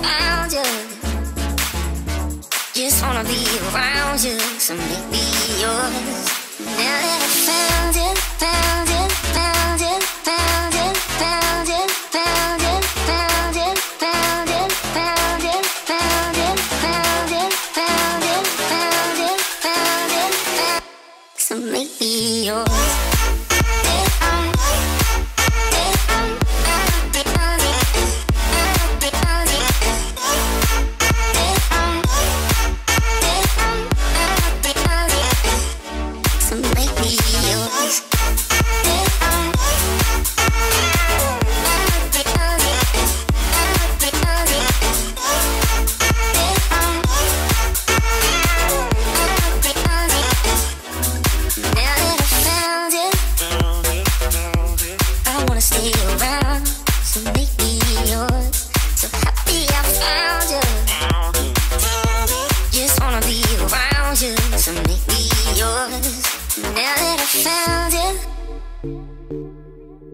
found you. Just wanna be around you, so make me yours. Now that I found you, found you, found you, found you, found you, found you, found you, found you, found you, found you, found you, found you, found you, found you, so make me yours.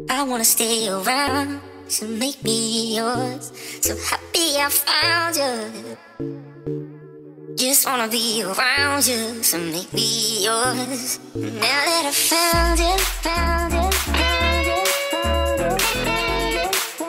I wanna stay around, so make me yours. So happy I found you. Just wanna be around you, so make me yours. Now that I found you, found you, found you, found you, found you.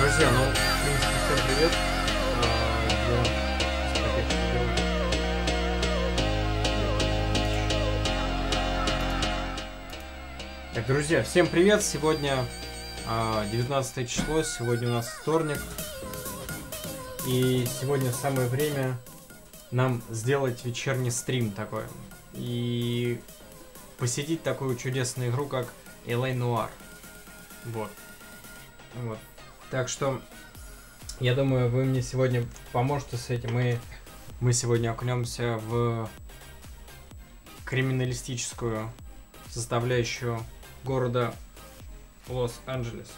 Друзья, ну, в принципе, всем привет. Так, друзья, всем привет. Сегодня 19 число, сегодня у нас вторник. И сегодня самое время нам сделать вечерний стрим такой. И посетить такую чудесную игру, как Noire. Вот. Так что, я думаю, вы мне сегодня поможете с этим. И мы сегодня окунемся в криминалистическую составляющую города Лос-Анджелес.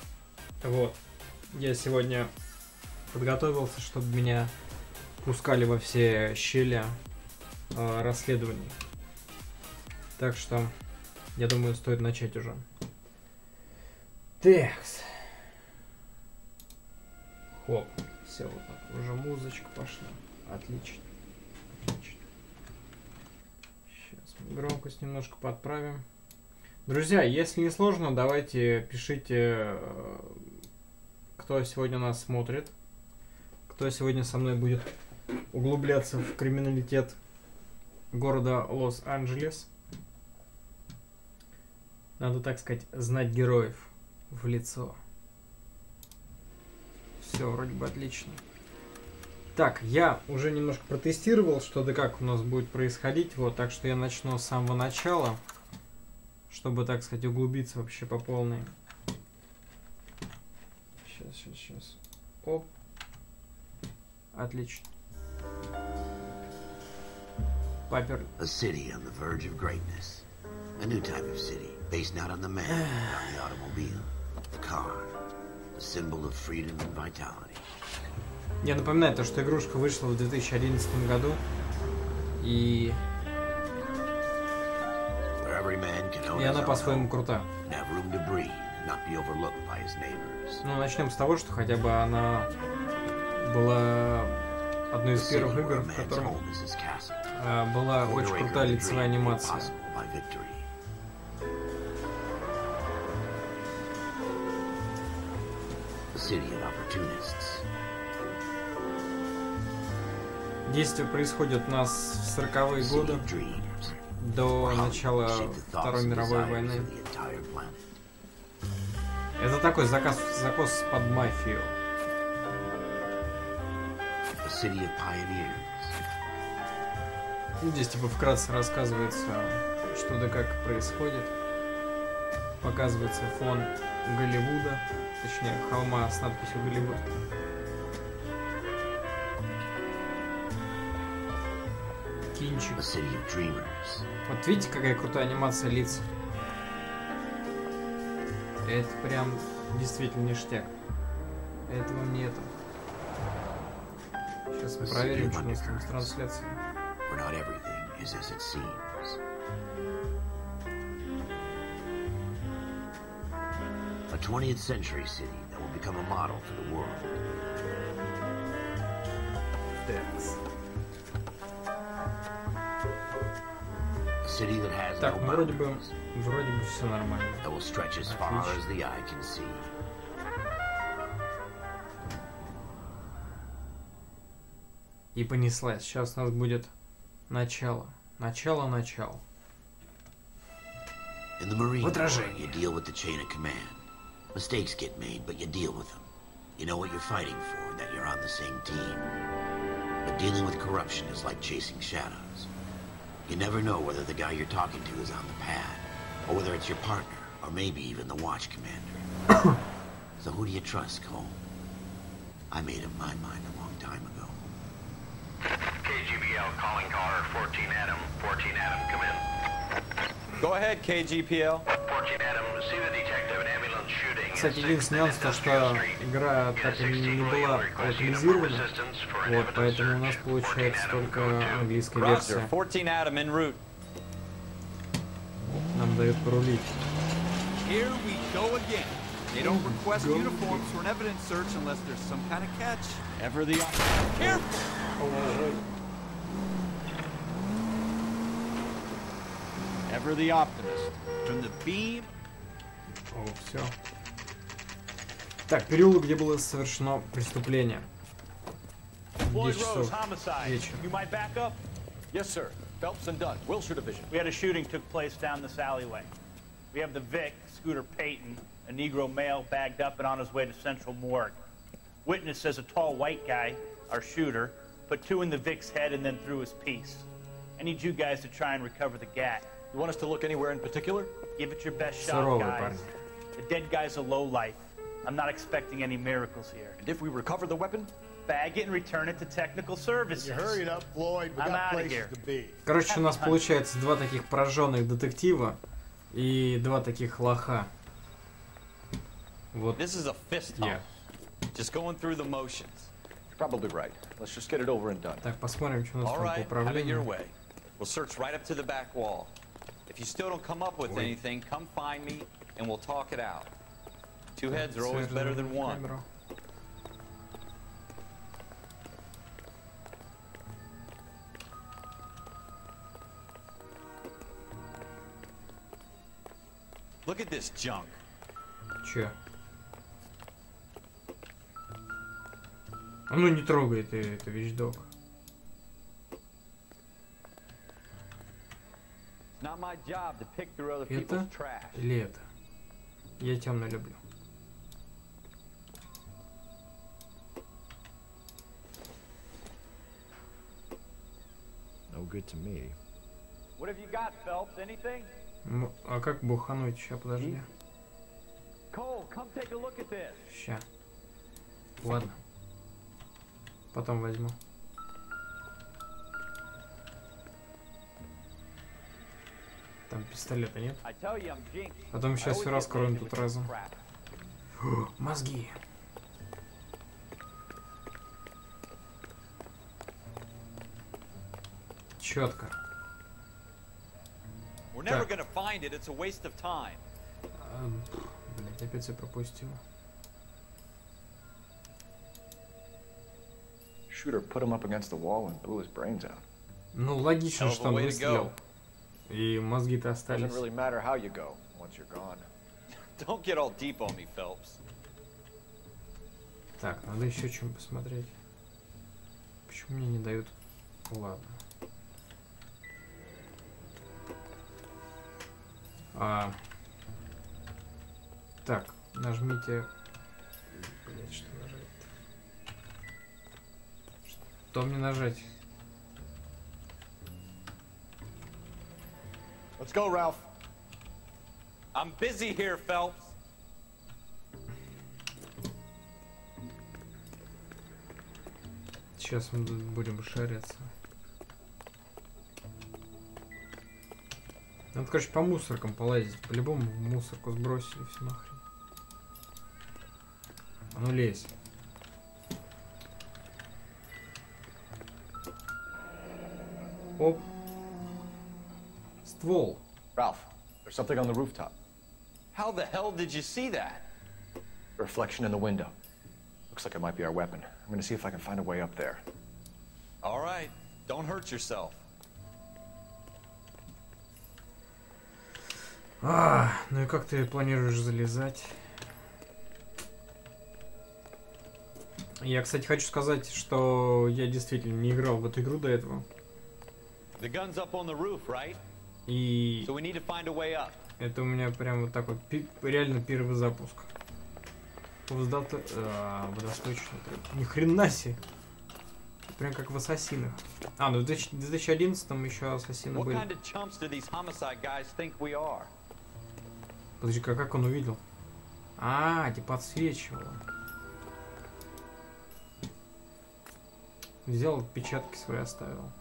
Вот. Я сегодня подготовился, чтобы меня пускали во все щели расследований. Так что, я думаю, стоит начать уже. Такс. Хоп, все, вот так. Уже музычка пошла. Отлично. Отлично. Сейчас мы громкость немножко подправим. Друзья, если не сложно, давайте пишите, кто сегодня нас смотрит. Кто сегодня со мной будет углубляться в криминалитет города Лос-Анджелес. Надо, так сказать, знать героев в лицо. Все, вроде бы отлично. Так, я уже немножко протестировал, что да как у нас будет происходить. Вот, так что я начну с самого начала, чтобы, так сказать, углубиться вообще по полной. Сейчас. Оп. Отлично. Папер. A city on the verge of greatness. A new type of city, based not on the man, but on the automobile, the car, a symbol of freedom and vitality. Я напоминаю, то, что игрушка вышла в 2011 году, и И она по-своему крута. Ну, начнем с того, что хотя бы она была одной из первых игр, в котором была очень крутая лицевая анимация. Действие происходит у нас в 40-е годы, до начала Второй мировой войны. Это такой закос под мафию. Здесь типа вкратце рассказывается, что да как происходит. Показывается фон Голливуда, точнее холма с надписью Голливуд. Кинчик. Вот видите, какая крутая анимация лиц? Это прям действительно ништяк. Этого нет. Сейчас мы проверим, что у нас там с трансляцией. A 20th century city that will become a model for the world. A city that has Так, no вроде boundaries, бы все нормально. that will stretch as far as the eye can see. И понеслась. Сейчас у нас будет начало. Начало. In the Marine Corps, Возражение. you deal with the chain of command. Mistakes get made, but you deal with them. You know what you're fighting for, and that you're on the same team. But dealing with corruption is like chasing shadows. You never know whether the guy you're talking to is on the pad, or whether it's your partner, or maybe even the watch commander. So who do you trust, Cole? I made up my mind a long time ago. KGBL calling caller 14 Adam. 14 Adam, come in. Go ahead, KGPL. 14 Adam, see the detective, an ambulance shooting. Кстати, единственный нюанс, то, что игра так и не была локализирована, вот, поэтому у нас получается только английская Roger. версия. 14 Adam en route. Нам дают порулить. Here we go again. They don't request uniforms for an evidence search unless there's some kind of catch. Ever the Careful! Ever the optimist. From the beam. О, все. Так, переулок, где было совершено преступление. 10 часов вечера. You might back up? Yes, sir. Phelps and Dunn, Wilshire Division. We had a shooting took place down this alleyway. We have the Vic, Scooter Payton, a Negro male bagged up and on his way to Central Morgue. Witness says a tall white guy, our shooter, put two in the Vic's head and then threw his piece. I need you guys to try and recover the gat. You want us to look anywhere in particular? Give it your best shot, Суровый guys. парень. The dead guy's a low life. I'm not expecting any miracles here. And if we recover the weapon? Bag it and return it to technical services. Hurry it up, Floyd. We I'm got outta places here. to be. Короче, у нас получается два таких прожженных детектива и два таких лоха. Вот. This is a fist Yeah. hump. Just going through the motions. You're probably right. Let's just get it over and done. Так, посмотрим, что у нас All там по right, have it your управлению. way. We'll search right up to the back wall. If you still don't come up with anything, come find me and we'll talk it out. Two heads are always better than one. Камеру. Look at this junk. Че? А ну не трогай ты это, вещдок. It's not my job to pick through other Это people's trash. или это? Я темно люблю. No good to me. What have you got, Phelps? Anything? А как бухануть? Ща, подожди. Cole, come take a look at this. Ща. Ладно. Потом возьму. Там пистолета нет? I tell you, I'm jinxed. Потом сейчас I все always раскроем get тут taken with разом. crap. Фу, мозги. Четко. We're never gonna find it. It's a waste of time. Блять, опять все пропустил. Shooter put him up against the wall and blew his brains out. Ну, логично, что он выстрелил. И мозги-то остались. Doesn't really matter how you go once you're gone. Don't get all deep on me, Phelps. Так, надо еще чем посмотреть. Почему мне не дают? Ладно. Так, нажмите. Блять, что нажать-то? Что мне нажать? Let's go, Ralph. I'm busy here, Phelps. Сейчас мы тут будем шариться. Надо, короче, по мусоркам полазить. По-любому в мусорку сбросили все нахрен. А ну лезь. Оп. Ствол. Ralph, there's something on the rooftop. How the hell did you see that? A reflection in the window. Looks like it might be our weapon. I'm gonna see if I can find a way up there. All right. Don't hurt yourself. Ну и как ты планируешь залезать? Я, кстати, хочу сказать, что я действительно не играл в эту игру до этого. The gun's up on the roof, right? И So we need to find a way up. это у меня прям вот так вот реально первый запуск. Водосточный трек. Ни хрена себе. Прям как в Ассасинах. Ну в 2011-м еще Ассасины What были. kind of chumps do these homicide guys think we are? Подожди, как он увидел? Типа отсвечивало. Взял, отпечатки свои оставил.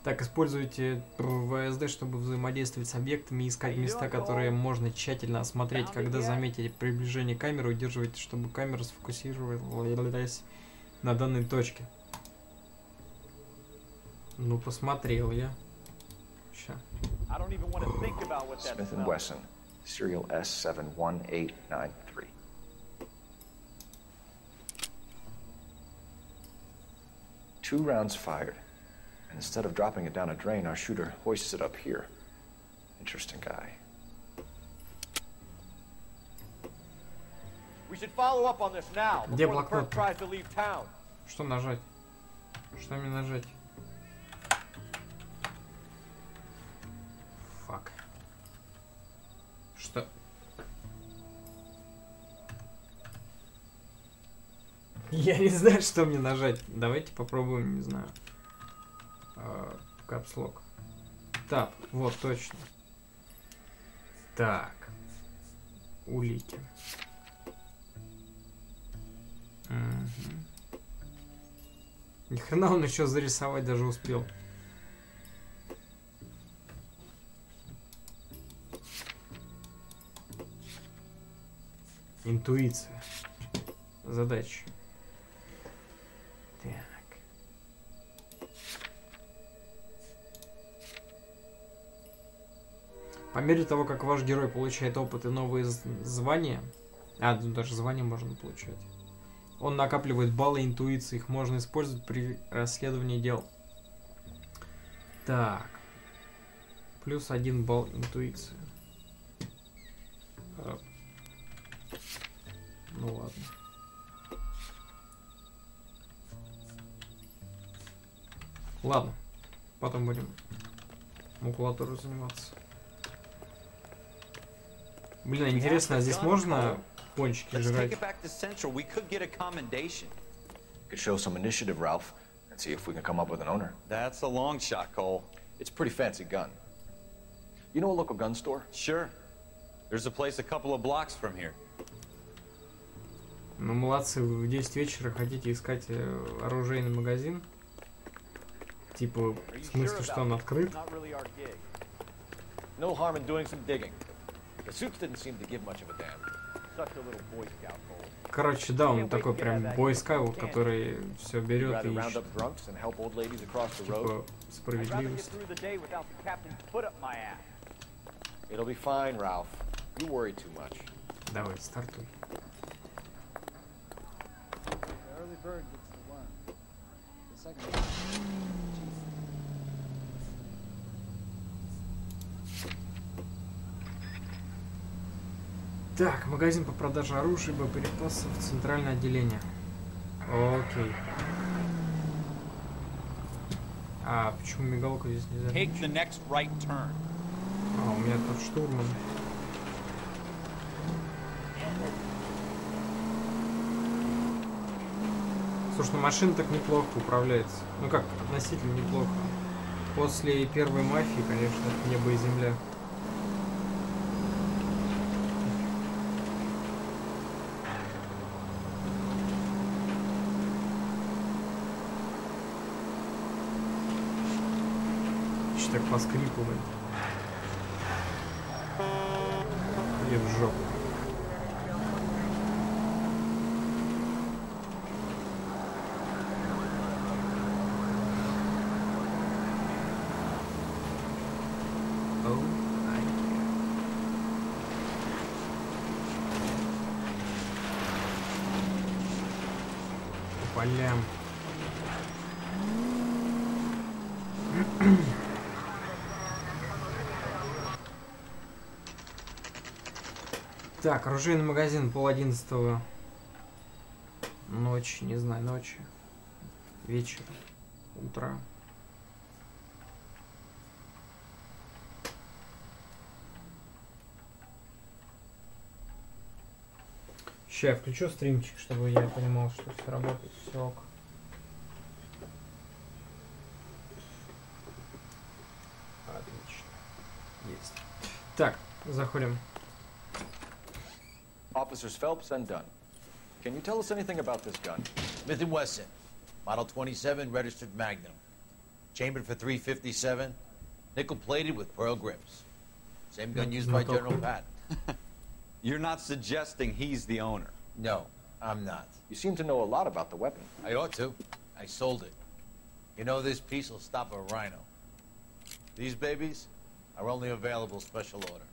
Так, используйте ВСД, чтобы взаимодействовать с объектами и искать места, которые можно тщательно осмотреть. Когда заметите приближение камеры, удерживайте, чтобы камера сфокусировалась на данной точке. Ну, посмотрел я. Ща. Smith & Wesson, serial S71893. Two rounds fired. And instead of dropping it down a drain, our shooter hoists it up here. Interesting guy. We should follow up on this now Где before the блокнот? perp tries to leave town. Что нажать? Что мне нажать? Фак. Что? Я не знаю, что мне нажать. Давайте попробуем, не знаю. Капслок. Так, вот, точно. Так. Улики. Ни хрена он еще зарисовать даже успел. Интуиция. Задача. Так. По мере того, как ваш герой получает опыт и новые звания, тут даже звания можно получать, он накапливает баллы интуиции, их можно использовать при расследовании дел. Так. Плюс 1 балл интуиции. Ну ладно. Ладно. Потом будем макулатурой заниматься. Блин, интересно, а здесь можно пончики жрать? Could show some initiative, Ralph, and see if we can come up with an owner. That's a long shot, Cole. It's a pretty fancy gun. You know a local gun store? Sure. There's a place a couple of blocks from here. Ну, молодцы, вы в 10 вечера хотите искать оружейный магазин? Типа, в смысле, что он открыт? No harm in doing some digging. The suits didn't seem to give much of a damn. such a little Boy Scout hole. Короче, да, он такой прям бойскаут, который все берет Rather и round ищет. up drunks and help old ladies across the road. Типа I'd rather get справедливость. through the day without the captain's foot up my ass. It'll be fine, Ralph. You worry too much. Давай, стартуй. Так, магазин по продаже оружия и боеприпасов, центральное отделение. Окей. А почему мигалку здесь нельзя? Take the next right turn. А, у меня тут штурман. Слушай, ну машина так неплохо управляется. Ну как, относительно неплохо. После первой мафии, конечно, это небо и земля. Еще так поскрипывает. И в жопу. Полям. Так, оружейный магазин, 10:30 ночи, не знаю, ночи, вечера, утра. Сейчас я включу стримчик, чтобы я понимал, что все работает, все ок. Отлично. Есть. Так, заходим. Officers Phelps and Dunn. Can you tell us anything about this gun? Smith & Wesson, Model 27, registered Magnum. Chambered for .357, nickel-plated with pearl grips. Same gun used by General Patton. You're not suggesting he's the owner? No, I'm not. You seem to know a lot about the weapon. I ought to. I sold it. You know, this piece will stop a rhino. These babies are only available special order.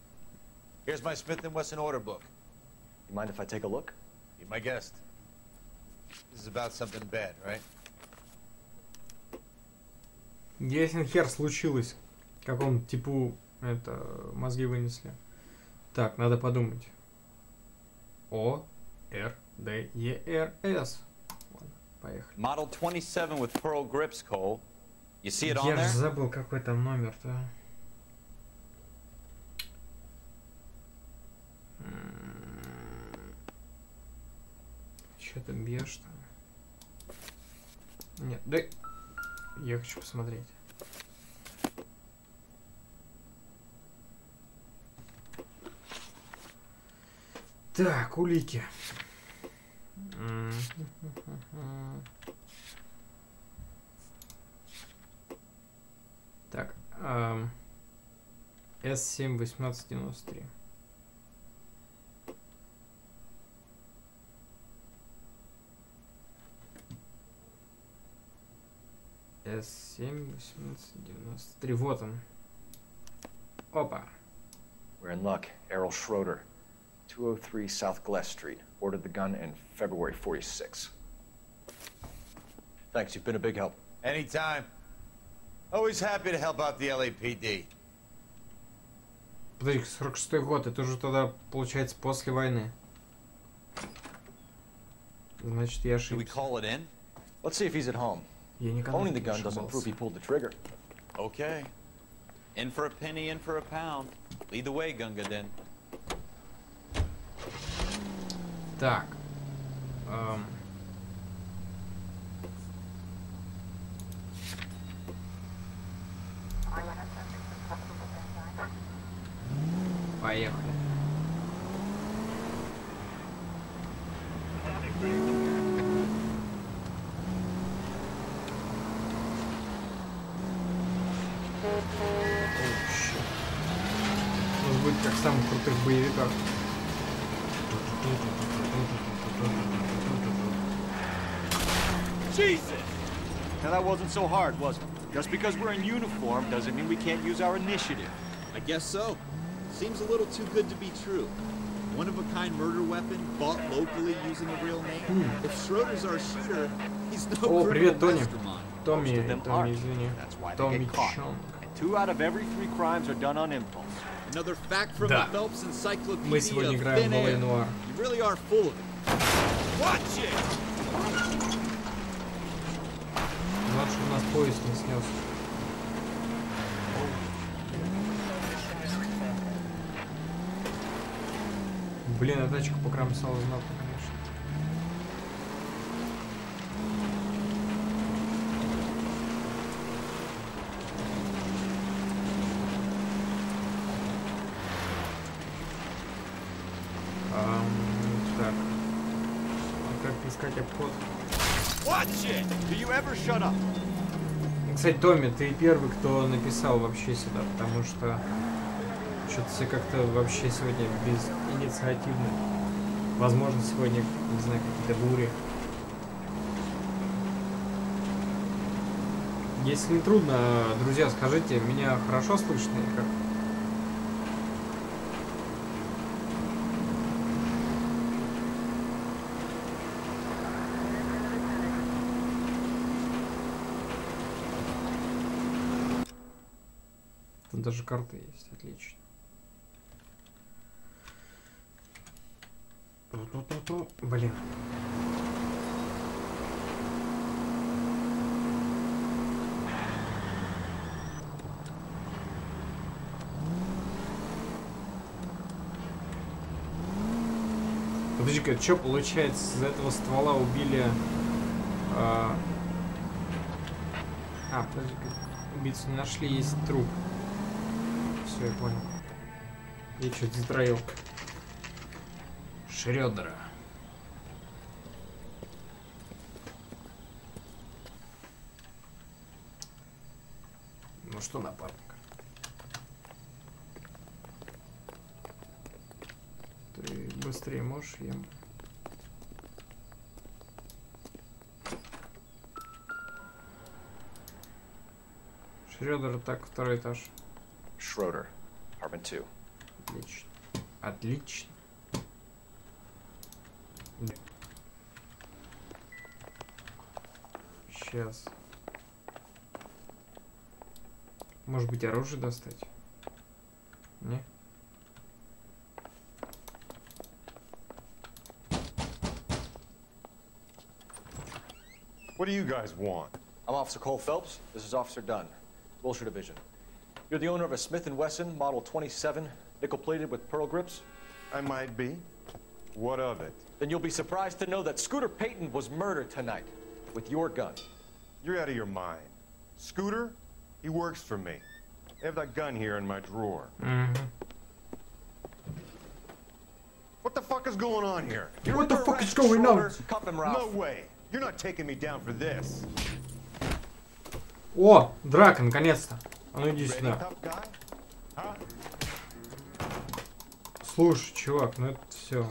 Here's my Smith & Wesson order book. You mind if I take a look? Be my guest. This is about something bad, right? Ясен хер случилось. Какому типу это мозги вынесли. Так, надо подумать. О, Р, Д, Е, Р, С. Ладно, поехали. Model 27 with pearl grips, Cole. You see it on Я же there? забыл, какой там номер-то. Что там бьешь-то? Нет, да... Я хочу посмотреть. Так, улики. Так, С7 1893. С7 1893. Вот он. Опа. We're in luck. Errol Schroeder, 203 South Glass Street. Ordered the gun in February '46. Thanks, you've been a big help. Anytime. Always happy to help out the LAPD. Подожди, 46-й год. Это уже тогда, получается, после войны. Значит, я Should we ошибся. call it in? Let's see if he's at home. Я никогда Owning не the gun doesn't prove ошибался. he pulled the trigger. Okay. In for a penny, in for a pound. Lead the way, Gunga Din. Так. Поехали. Может быть, как в самых крутых боевиках. Jesus! Now that wasn't so hard, was it? Just because we're in uniform doesn't mean we can't use our initiative. I guess so. Seems a little too good to be true. One-of-a-kind murder weapon bought locally using a real name. If Schroeder's our shooter, he's no О, привет, Тони. mastermind. Томми, извини. That's why they Томми get caught. Чон. And 2 out of every 3 crimes are done on impulse. Another fact from Да. the Phelps Encyclopedia Мы сегодня of играем thin в air. Noire. You really are full of it. Watch it! Главное, чтобы у нас поезд не снес. Блин, а тачку покромсала знатно, конечно. Так. А как искать обход? Watch it! Do you ever shut up? Кстати, Томми, ты первый, кто написал вообще сюда, потому что что-то все как-то вообще сегодня безинициативно. Возможно, сегодня, не знаю, какие-то бури. Если не трудно, друзья, скажите, меня хорошо слышно или как? Тут даже карты есть, отлично. Блин. Подожди-ка, что получается, из этого ствола убили... подожди-ка, убийцу не нашли, есть труп. Все, я понял. Я что-то затроил. Шрёдера. Ну что, напарник? Ты быстрее можешь, ем? Шрёдер, так, 2-й этаж. Schroeder, apartment 2. Отлично. Отлично. Сейчас. Может быть, оружие достать? Не? What do you guys want? I'm Officer Cole Phelps. This is Officer Dunn, Wilshire Division. You're the owner of a Smith & Wesson Model 27, nickel-plated with pearl grips? I might be. What of it? Then you'll be surprised to know that Scooter Payton was murdered tonight with your gun. You're out of your mind. Scooter? He works for me. I have that gun here in my drawer. What the fuck is going on here? What the fuck is going on? Cuff him, Ralph. No way. You're not taking me down for this. О, драка, наконец-то. А ну иди Ready, сюда. tough guy? Huh? Слушай, чувак, ну это все.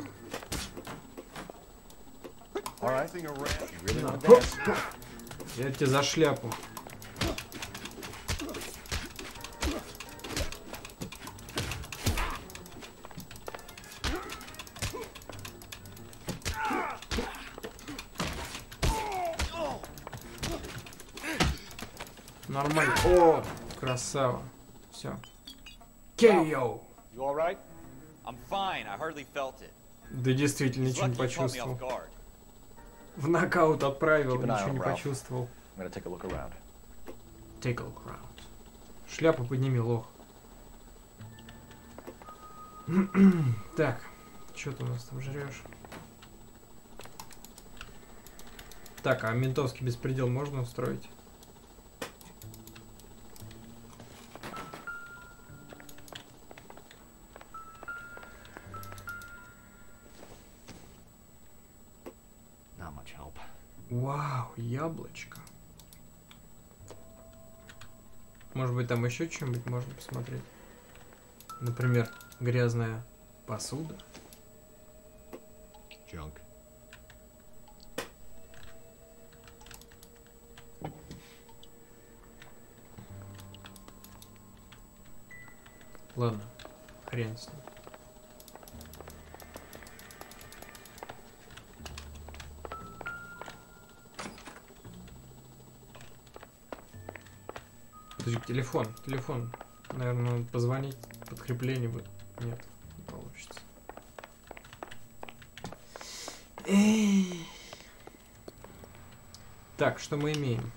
Prancing around. You really want to dance? Я тебе за шляпу. Нормально. О, красава. Все. KO. You all right? I'm fine. I hardly felt it. Да действительно, It's ничего не lucky you caught me почувствовал. off guard. В нокаут отправил, Keep an eye ничего on не Ralph. почувствовал. I'm gonna take a look around. Take a look around. Шляпу подними, лох. Так, что ты у нас там жрешь? Так, а ментовский беспредел можно устроить? Not much help. Вау, яблочко. Может быть, там еще что-нибудь можно посмотреть? Например, грязная посуда. junk. Ладно, хрен с ним. Телефон. Наверное, надо позвонить, подкрепление будет. Нет, не получится. Так, что мы имеем?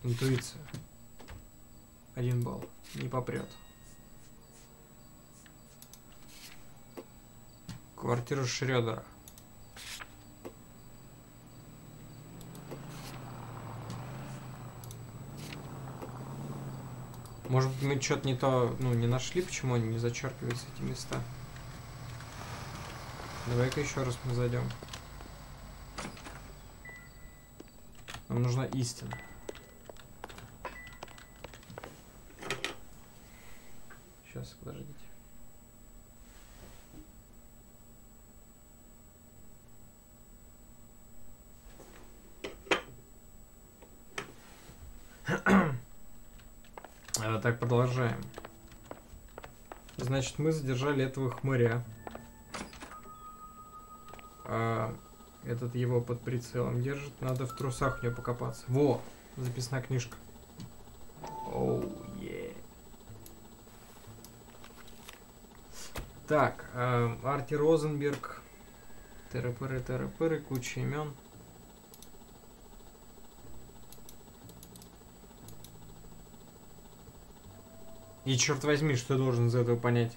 Интуиция. 1 балл. Не попрет. Квартира Шрёдера. Может быть, мы что-то не то, не нашли, почему они не зачеркиваются эти места. Давай-ка еще раз мы зайдем. Нам нужна истина. Сейчас, подождите. Так, продолжаем. Значит, мы задержали этого хмыря. Этот его под прицелом держит. Надо в трусах у него покопаться. Во! Записная книжка. Оу, е. Так, Арти Розенберг. Терапыры, куча имен. И черт возьми, что я должен из этого понять?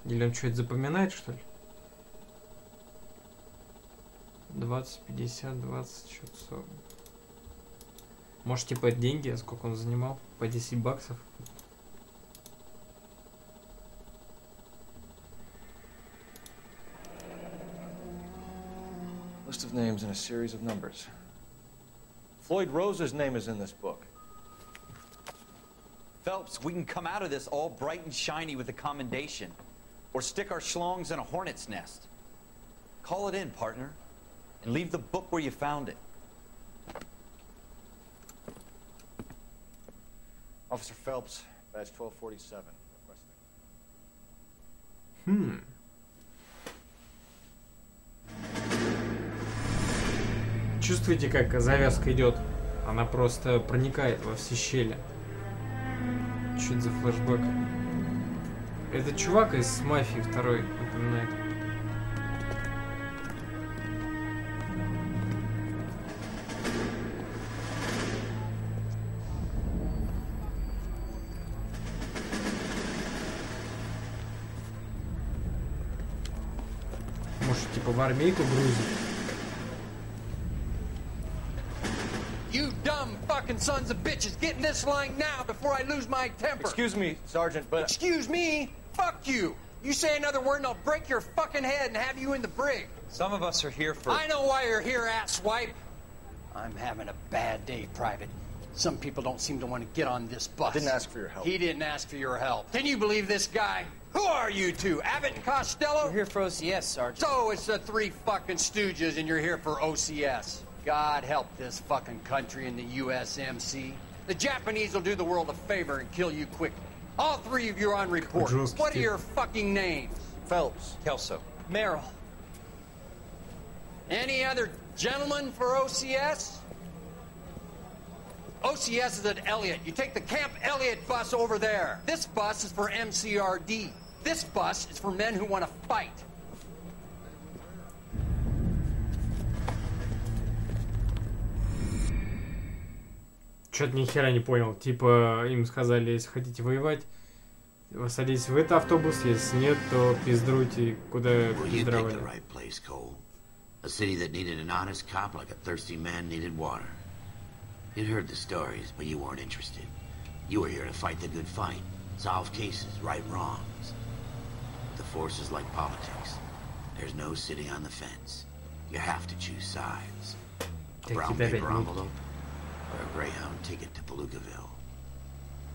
Или он что-то запоминает, что ли? 20, 50, 20, что-то 40. Может, типа, деньги, а сколько он занимал? По 10 баксов? List of names and a series of numbers. Floyd Rose's name is in this book. Phelps, we can come out of this all bright and shiny with a commendation. Or stick our schlongs in a hornet's nest. Call it in, partner. And leave the book where you found it. Officer Phelps, badge 1247. Requesting. Чувствуете, как завязка идет? Она просто проникает во все щели. Что это за флешбэк? Это чувак из «Мафии» второй напоминает. Может, типа в армейку грузит? You dumb fucking sons of bitches, get in this line now before I lose my temper. Excuse me, Sergeant, but... Excuse me? Fuck you. You say another word and I'll break your fucking head and have you in the brig. Some of us are here for... I know why you're here, asswipe. I'm having a bad day, Private. Some people don't seem to want to get on this bus. Didn't ask for your help. He didn't ask for your help. Can you believe this guy? Who are you two? Abbott and Costello? We're here for OCS, Sergeant. So it's the 3 fucking stooges and you're here for OCS. God help this fucking country and the USMC. The Japanese will do the world a favor and kill you quickly. All 3 of you are on report. What are your fucking names? Phelps. Kelso. Merrill. Any other gentlemen for OCS? OCS is at Elliott. You take the Camp Elliott bus over there. This bus is for MCRD. This bus is for men who want to fight. Чё-то ни хера не понял. Типа, им сказали, если хотите воевать, вы садитесь в этот автобус, если нет, то пиздруйте, куда пиздровали. A city that needed an honest cop like a thirsty man needed water. You'd heard the stories, but you weren't interested. You were here to fight the good fight, solve cases, right wrongs. The force is like politics. There's no sitting on the fence. You have to choose sides. A brown paper envelope or a Greyhound ticket to Palookaville.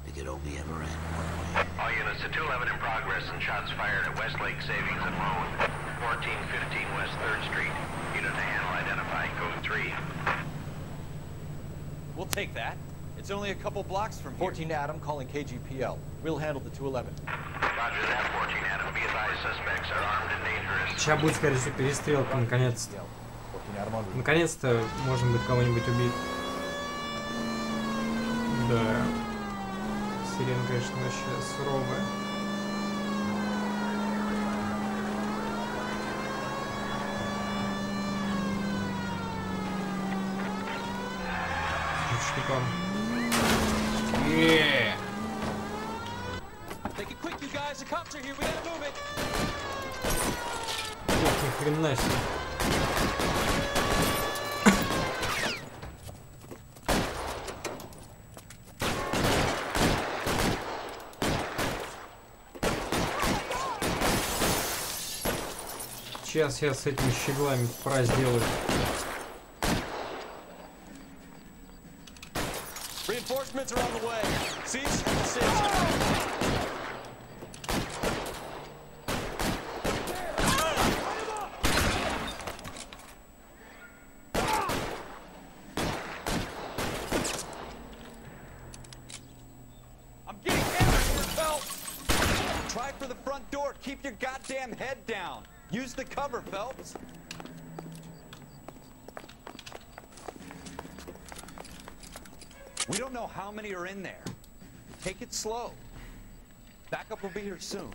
It could only ever end one way. All units to 211 in progress and shots fired at Westlake Savings and Loan, 1415 West 3rd Street. Unit to handle identifying code 3. We'll take that. It's only a couple blocks from here. 14 Adam calling KGPL. We'll handle the 211. Roger that, 14 Adam. Be advised, suspects are armed and dangerous. Сейчас будет, скорее всего, перестрелка, наконец-то. 14 Adam on route. Наконец-то можем быть кого-нибудь убить. Да. Сирена, конечно, вообще суровая. Штукам. Yeah. Take it quick, you guys. The cops are here. We gotta move it. Ох, ни хрена себе. Сейчас я с этими щеглами фраз сделаю. Reinforcements are on the way. Cease and desist. I'm getting everywhere, Phelps. Try for the front door. Keep your goddamn head down. Use the cover, Phelps. We don't know how many are in there. Take it slow. Backup will be here soon.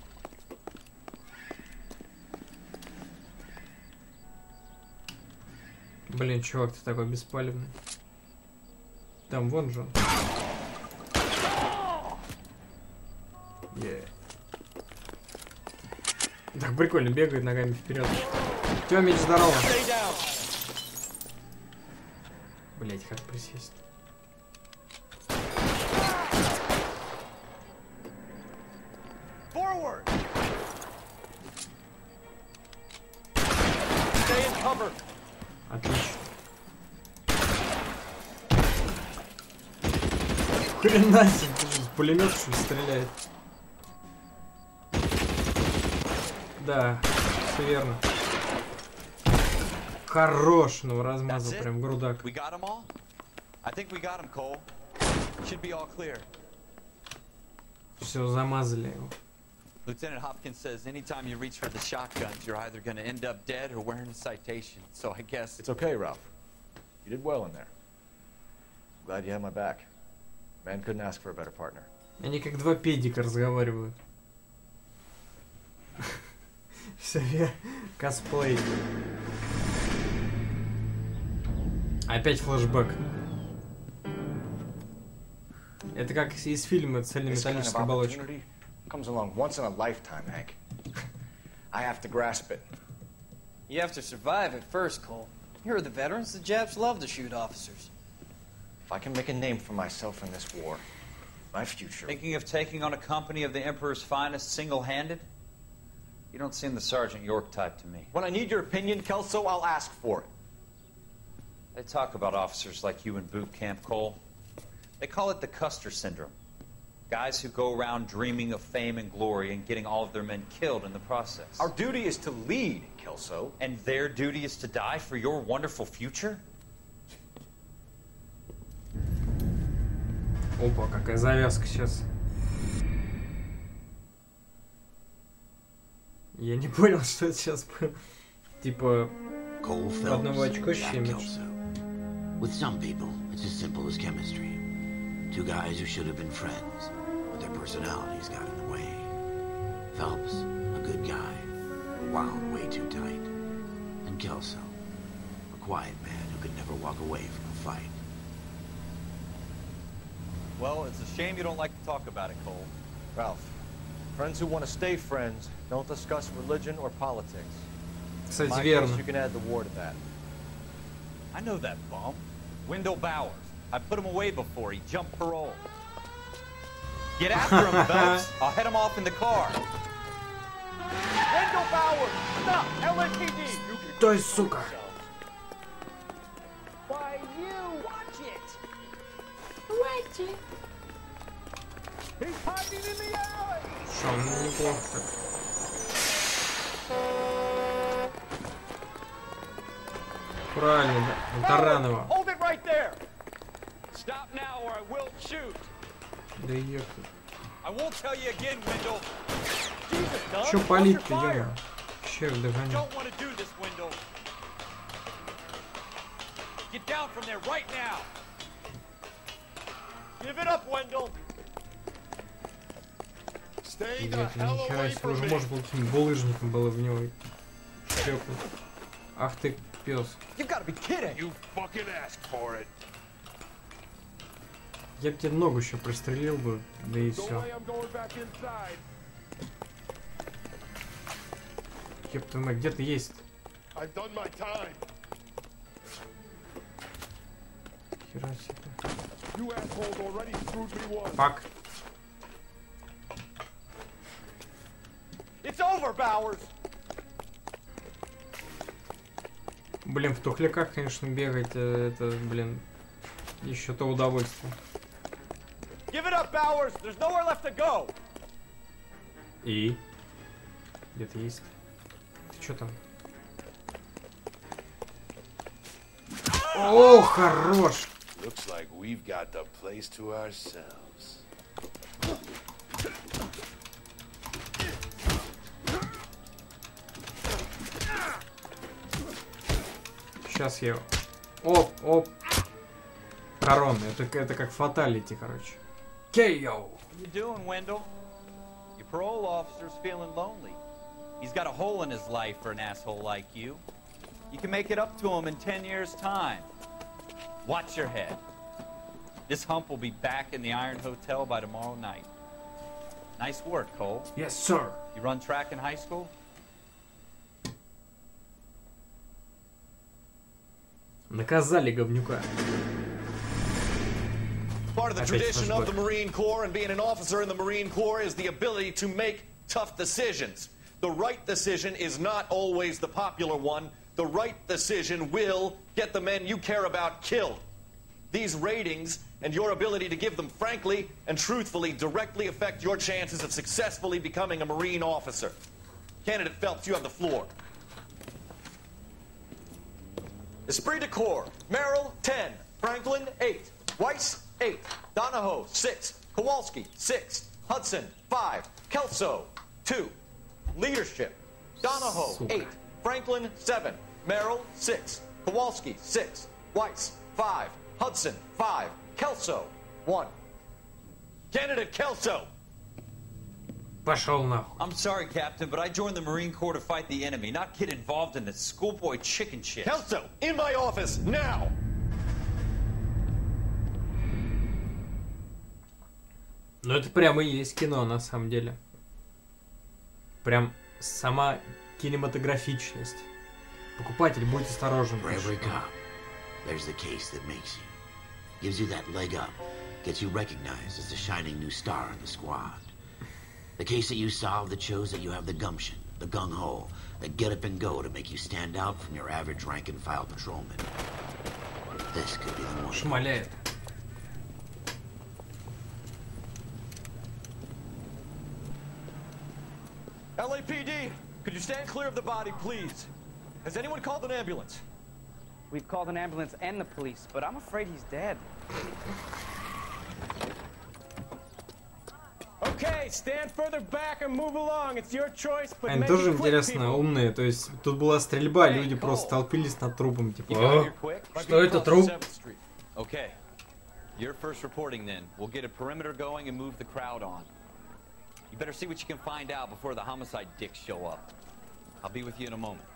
Блин, чувак, ты такой беспалевный. Там вон же он. Yeah. Так прикольно, бегает ногами вперед. Тёмич, здорово. Блять, как присесть? Forward. Stay in cover. Отлично. Хрена себе, пулемет что ли стреляет? Да, все верно. Хорош, ну размазал прям грудак. Все, замазали его. Lieutenant Hopkins says anytime you reach for the shotguns, you're either going to end up dead or wearing a citation. So I guess it's okay, Ralph. You did well in there. Glad you had my back. Man couldn't ask for a better partner. Они как два педика разговаривают. Все, косплей. Опять флешбэк. Это как из фильма «Цельнометаллическая оболочка». Comes along once in a lifetime, Hank. I have to grasp it. You have to survive it first, Cole. Here are the veterans. The Japs love to shoot officers. If I can make a name for myself in this war, my future... Thinking of taking on a company of the Emperor's finest single-handed? You don't seem the Sergeant York type to me. When I need your opinion, Kelso, I'll ask for it. They talk about officers like you in boot camp, Cole. They call it the Custer Syndrome. Guys who go around dreaming of fame and glory and getting all of their men killed in the process. Our duty is to lead, Kelso. And their duty is to die for your wonderful future? Опа, какая завязка сейчас. Я не понял, что это сейчас было. Типа, одного очко щемишь. With some people, it's as simple as chemistry. Two guys who should have been friends, but their personalities got in the way. Phelps, a good guy, wound way too tight. And Kelso, a quiet man who could never walk away from a fight. Well, it's a shame you don't like to talk about it, Cole. Ralph, friends who want to stay friends don't discuss religion or politics. Кстати, верно. You can add the war to that. I know that bum. Wendell Bowers. I put him away before he jumped parole. Get after him, Phelps. I'll head him off in the car. Wendell Bowers! Stop! LAPD! Стой, сука! Why, you! Watch it! Watch it. Шо, ну неплохо так. Правильно, да? Таранова. Да ехай. Чё палить-то, ё-моё? Ща их догоню. Ребята, нихера себе, уже можно было каким булыжником было в него шлепнуть. Ах ты, пес. Я бы тебе ногу еще прострелил бы, да и все. Кептона, где ты есть? Хера себе. Пак. Блин, в тухляках, конечно, бегать, это, блин, еще то удовольствие. И? Где-то есть? Ты что там? О, хорош! Сейчас я... Оп, оп. Корона. Это как фаталити, короче. Кей-йоу! What you doing, Wendell? Your parole officer's feeling lonely. He's got a hole in his life for an asshole like you. You can make it up to him in 10 years' time. Watch your head. This hump will be back in the Iron Hotel by tomorrow night. Nice work, Cole. Yes, sir. You run track in high school? Наказали говнюка. Part of the tradition of the Marine Corps and being an officer in the Marine Corps is the ability to make tough decisions. The right decision is not always the popular one. The right decision will get the men you care about killed. These ratings and your ability to give them frankly and truthfully directly affect your chances of successfully becoming a Marine officer. Candidate Phelps, you have the floor. Esprit de Corps, Merrill, 10. Franklin, 8. Weiss, 8. Donahoe, 6. Kowalski, 6. Hudson, 5. Kelso, 2. Leadership, Donahoe, 8. Franklin, 7. Merrill, 6. Kowalski, 6. Weiss, 5. Hudson, 5. Kelso, 1. Candidate Kelso! Пошел нахуй. I'm sorry, Captain, but I joined the Marine Corps to fight the enemy, not get involved in this schoolboy chicken shit. Kelso, in my office, now! Ну это прямо и есть кино, на самом деле. Прям сама кинематографичность. Покупатель, будь осторожен. For every cop, there's the case that makes you. Gives you that leg up. Gets you recognized as the shining new star in the squad. The case that you solved that shows that you have the gumption, the gung-ho, the get up and go to make you stand out from your average rank-and-file patrolman. This could be the one. Шмаляет. LAPD, could you stand clear of the body, please? Has anyone called an ambulance? We've called an ambulance and the police, but I'm afraid he's dead. Okay, stand further back and move along. It's your choice, but Они тоже, интересно, умные. То есть тут была стрельба, люди просто толпились над трупом. Типа, что это, труп? Okay. You're first reporting then. We'll get a perimeter going and move the crowd on. You better see what you can find out before the homicide dicks show up. I'll be with you in a moment.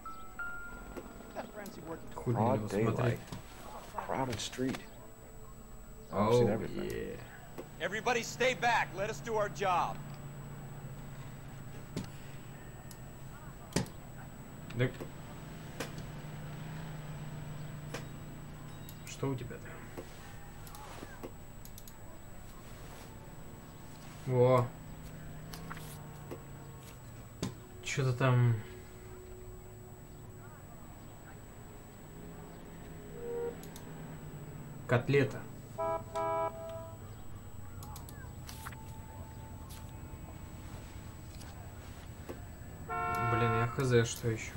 Broad daylight. Crowded street. Oh, yeah. Everybody stay back. Let us do our job. Так. Что у тебя-то? Во. Что-то там... Котлета. хз, что еще?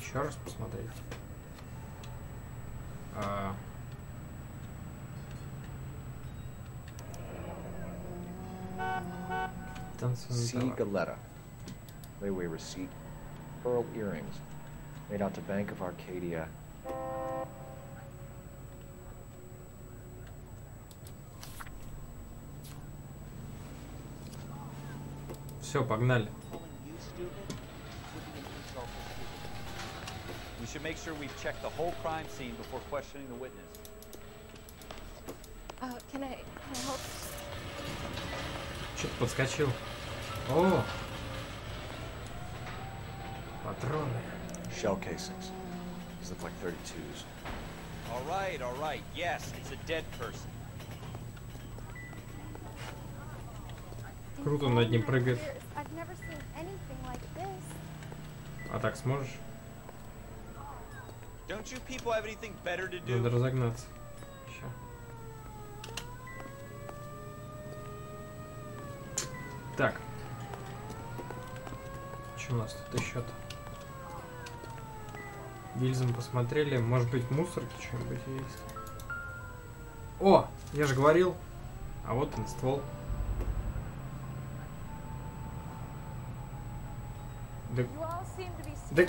Еще раз посмотреть. Galetta. Layaway receipt. Pearl earrings. Made out to Bank of Arcadia. Все, погнали. We should make sure we've checked the whole crime scene before questioning the witness. Can I help? Что-то подскочил. О! Патроны. Shell casings. These look like 32s. All right. Yes, it's a dead person. Круто, над ним прыгает. I've never seen anything like this. А так сможешь? Don't you people have anything better to do? Надо разогнаться. Ща. Так. Что у нас тут еще-то? Гильзам посмотрели. Может быть, в мусорке что-нибудь есть? О! Я же говорил. А вот он, ствол. Да... Да...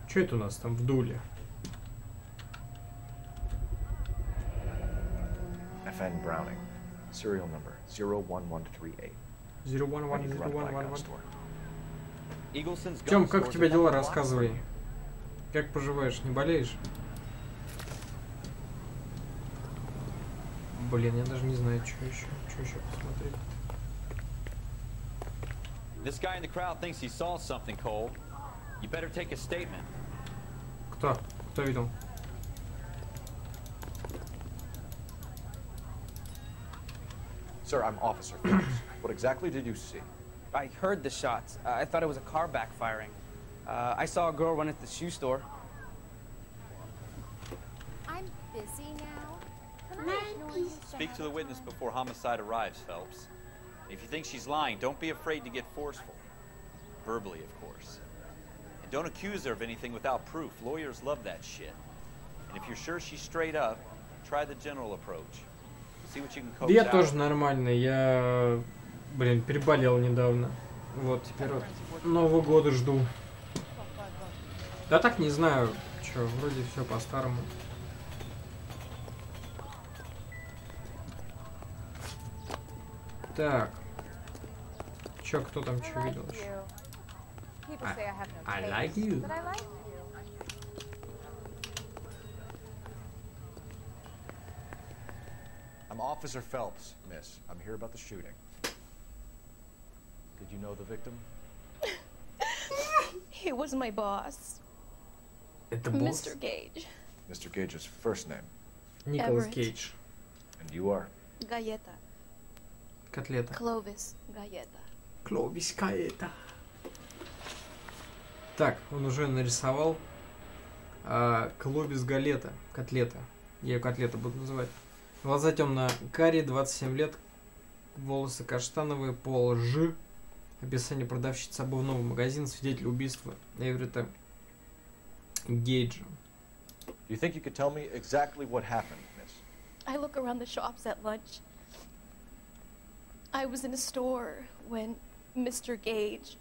Что это у нас там в дуле? FN Browning. Serial number 01138. 0110111. Тём, как у тебя дела? Рассказывай. Как поживаешь? Не болеешь? Блин, я даже не знаю, что еще посмотреть. This guy in the crowd thinks he saw something, Cole. You better take a statement. Кто? Кто видел? Sir, I'm Officer Phillips. What exactly did you see? I heard the shots. I thought it was a car backfiring. I saw a girl run at the shoe store. I'm busy now. Can I ignore you? Speak to the witness before homicide arrives, Phelps. If you think she's lying, don't be afraid to get forceful. Verbally, of course. And don't accuse her of anything without proof. Lawyers love that shit. And if you're sure she's straight up, try the general approach. See what you can coax out. Да я тоже нормально. Я, блин, переболел недавно. Вот, теперь вот Нового года жду. Да так не знаю, что, вроде все по-старому. Так. Чё, кто там что видел еще? I like you. I'm Officer Phelps, miss. I'm here about the shooting. Did you know the victim? He was my boss. Это босс? Mr. Gage. Mr. Gage's first name? Николас Кейдж. And you are? Galleta. Котлета. Clovis Galleta. Clovis Galleta. Так, он уже нарисовал Clovis Galleta. Котлета. Я ее котлета буду называть. Глаза темно-карие, 27 лет. Волосы каштановые, пол Ж. Описание продавщицы обувного магазина, свидетель убийства Эверетта Гейджа. You think you could tell me exactly what happened, miss? I look around the shops at lunch. I was in a store when Mr. Gage,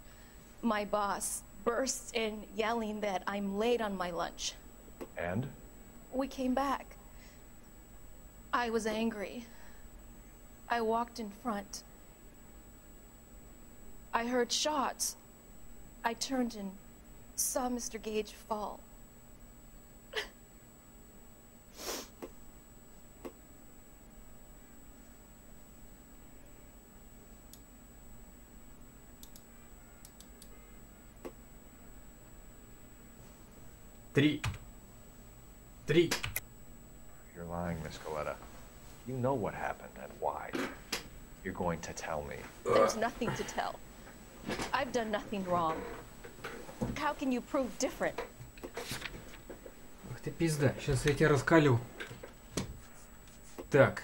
my boss, bursts in yelling that I'm late on my lunch. And? We came back. I was angry. I walked in front. I heard shots. I turned and saw Mr. Gage fall. Три. You're lying, Miss Galleta. You know what happened and why. You're going to tell me. There's nothing to tell. I've done nothing wrong. How can you prove different? Ах ты пизда, сейчас я тебя раскалю. Так.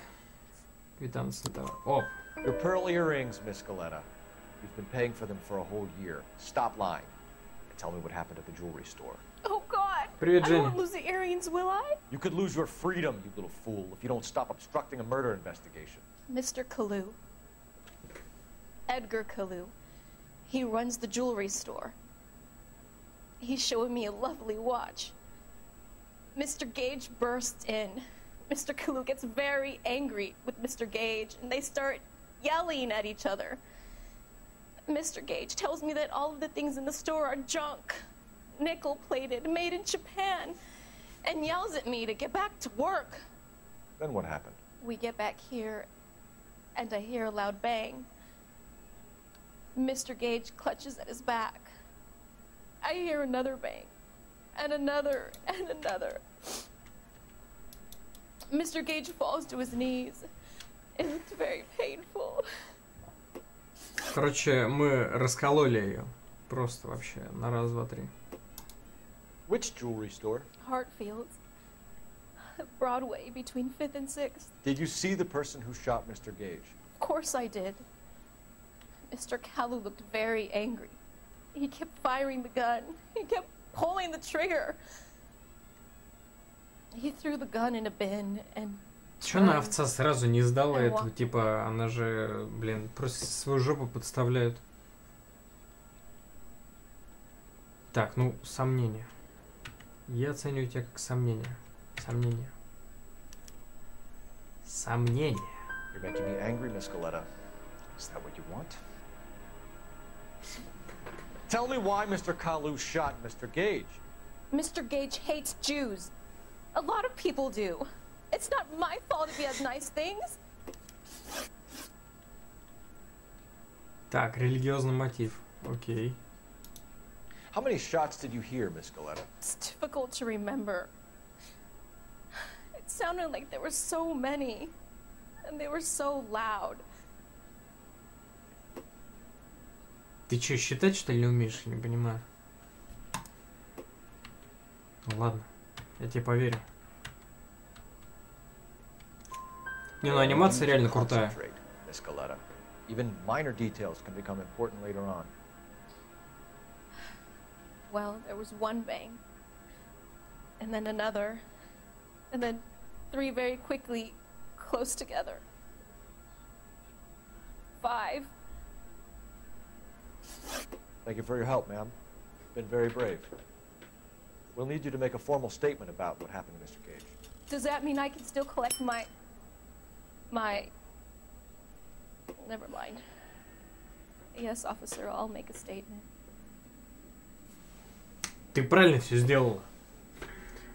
Квитанция товара. О! Your pearl earrings, Miss Galetta. You've been paying for them for a whole year. Stop lying and tell me what happened at the jewelry store. Oh, God. Привет, I Женя. won't lose the earrings, will I? You could lose your freedom, you little fool, if you don't stop obstructing a murder investigation. Mr. Kalu. Edgar Kalu. He runs the jewelry store. He's showing me a lovely watch. Mr. Gage bursts in. Mr. Kalu gets very angry with Mr. Gage, and they start yelling at each other. Mr. Gage tells me that all of the things in the store are junk, nickel-plated, made in Japan, and yells at me to get back to work. Then what happened? We get back here, and I hear a loud bang. Mr. Gage clutches at his back. I hear another bang, and another, and another. Mr. Gage falls to his knees. It looked very painful. Короче, мы раскололи ее. Просто вообще на раз, два, три. Which jewelry store? Hartfield's. Broadway, between 5th and 6th. Did you see the person who shot Mr. Gage? Of course I did. Mr. Kalu looked very angry. He kept firing the gun. He kept pulling the trigger. He threw the gun in a bin and... Чё она овца сразу не сдала этого? Типа, она же, блин, просто свою жопу подставляют. Так, ну, сомнение. Я оцениваю тебя как сомнение. Сомнение. Сомнение. You're making me angry, Miss Galetta. Is that what you want? Tell me why Mr. Kalu shot Mr. Gage. Mr. Gage hates Jews. A lot of people do. It's not my fault if he has nice things. Так, религиозный мотив. Окей. How many shots did you hear, Miss Galetta? It's difficult to remember. It sounded like there were so many, and they were so loud. Ты что, считать, что ли, не умеешь? Я не понимаю. Ну ладно, я тебе поверю. Не, ну анимация реально крутая. Miss Galetta. Even minor details can become important later on. Well, there was one bang, and then another, and then 3 very quickly, close together. 5. Thank you for your help, ma'am. You've been very brave. We'll need you to make a formal statement about what happened to Mr. Gage. Does that mean I can still collect my... Never mind. Yes, officer, I'll make a statement. Ты правильно все сделала.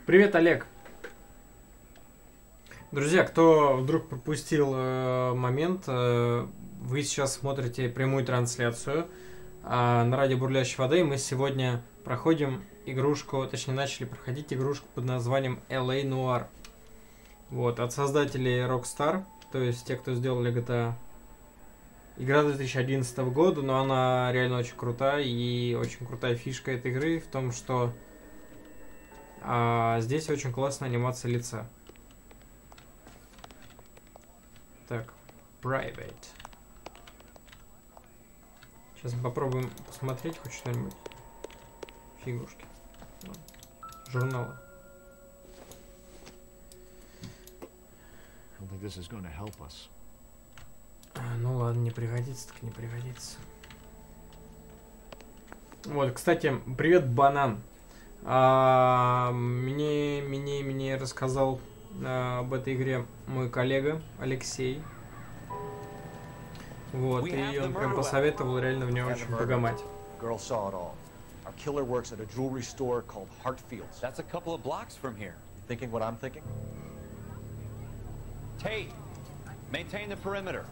Привет, Олег. Друзья, кто вдруг пропустил момент, вы сейчас смотрите прямую трансляцию на радио Бурлящей Воды. Мы сегодня проходим игрушку, точнее начали проходить игрушку под названием LA Noire. Вот, от создателей Rockstar, то есть те, кто сделали GTA. Игра 2011 года, но она реально очень крутая, и очень крутая фишка этой игры в том, что здесь очень классная анимация лица. Так, Private. Сейчас мы попробуем посмотреть хоть что-нибудь. Фигушки. Журналы. I don't think this is going to help us. Ну ладно, не пригодится, так не пригодится. Вот, кстати, привет, Банан. Мне рассказал об этой игре мой коллега Алексей. Вот, и он прям посоветовал реально в нее очень погамать. Girl saw it all. Our killer works at a jewelry store called Hartfield's. That's a couple of blocks from here. You thinking what I'm thinking? Tate, maintain the perimeter.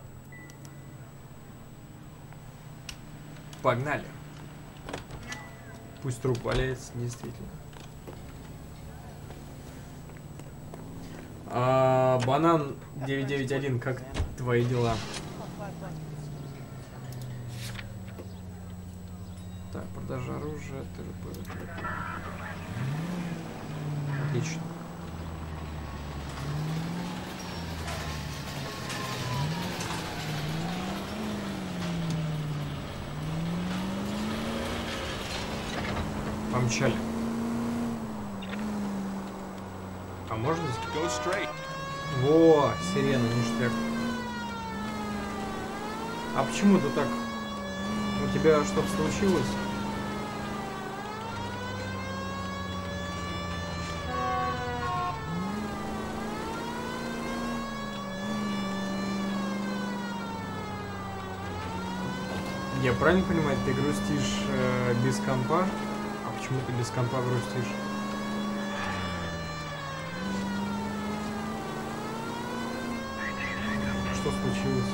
Погнали. Пусть труп валяется, действительно. Банан 991, как твои дела? Так, продажа оружия, ТРП. Отлично. Помчали. А можно здесь? Во, сирена, ништяк. А почему ты так? У тебя что-то случилось? Я правильно понимаю, ты грустишь без компа? А почему ты без компа грустишь? Что случилось?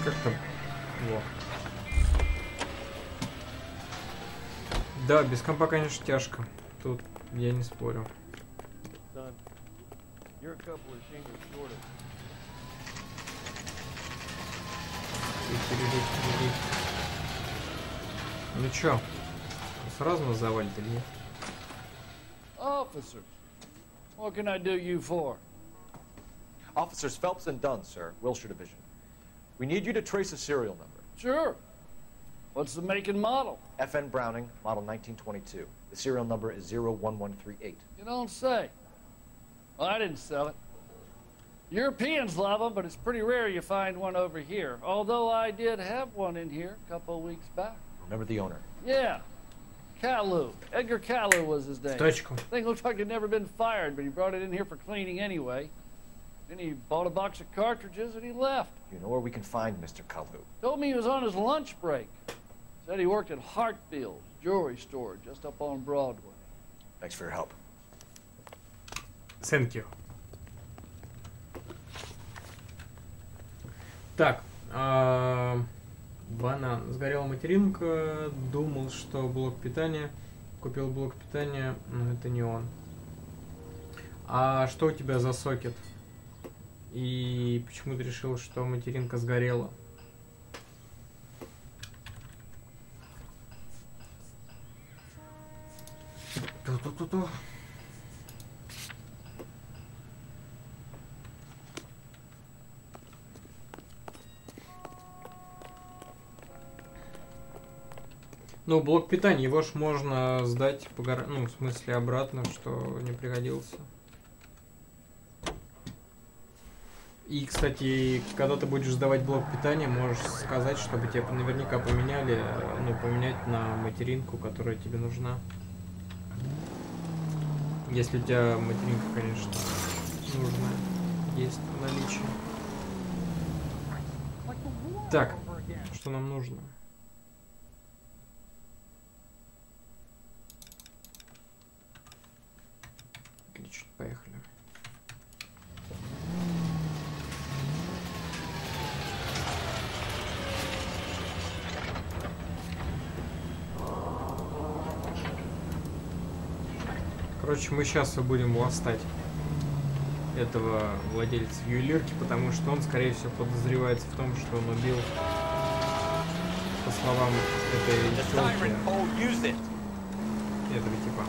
Как там? Во. Да, без компа, конечно, тяжко. Тут я не спорю. Ну чё, сразу нас завалит или нет? Officers, what can I do you for? Officers Phelps and Dunn, sir, Wilshire Division. We need you to trace a serial number. Sure. What's the make and model? FN Browning, model 1922. The serial number is 01138. You don't say. Well, I didn't sell it. Europeans love them, but it's pretty rare you find one over here. Although I did have one in here a couple of weeks back. Remember the owner? Yeah. Kalu. Edgar Kalu was his name. Точку. Thing looked like it'd never been fired, but he brought it in here for cleaning anyway. Then he bought a box of cartridges and he left. You know where we can find Mr. Kalu? Told me he was on his lunch break. Said he worked at Hartfield's jewelry store just up on Broadway. Thanks for your help. Thank you. Так, банан. Сгорела материнка, думал, что блок питания. Купил блок питания, но это не он. А что у тебя за сокет? И почему ты решил, что материнка сгорела? Ту-ту-ту-ту. Ну, блок питания, его ж можно сдать ну, в смысле обратно, что не пригодился. И, кстати, когда ты будешь сдавать блок питания, можешь сказать, чтобы тебе наверняка поменяли, ну, поменять на материнку, которая тебе нужна. Если у тебя материнка, конечно, нужная, есть в наличии. Так, что нам нужно? Отлично, поехали. Короче, мы сейчас будем ластать этого владельца ювелирки, потому что он, скорее всего, подозревается в том, что он убил, по словам этой тёлки, этого типа.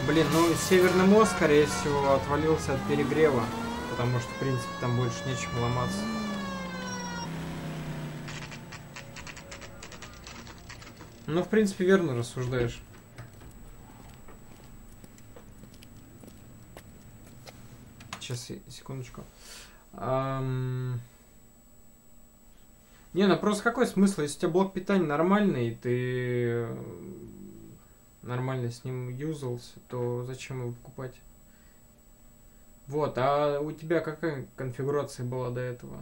Блин, ну Северный мост, скорее всего, отвалился от перегрева, потому что, в принципе, там больше нечем ломаться. Ну, в принципе, верно рассуждаешь. Сейчас, секундочку. Не, ну просто какой смысл? Если у тебя блок питания нормальный, и ты нормально с ним юзался, то зачем его покупать? Вот, а у тебя какая конфигурация была до этого?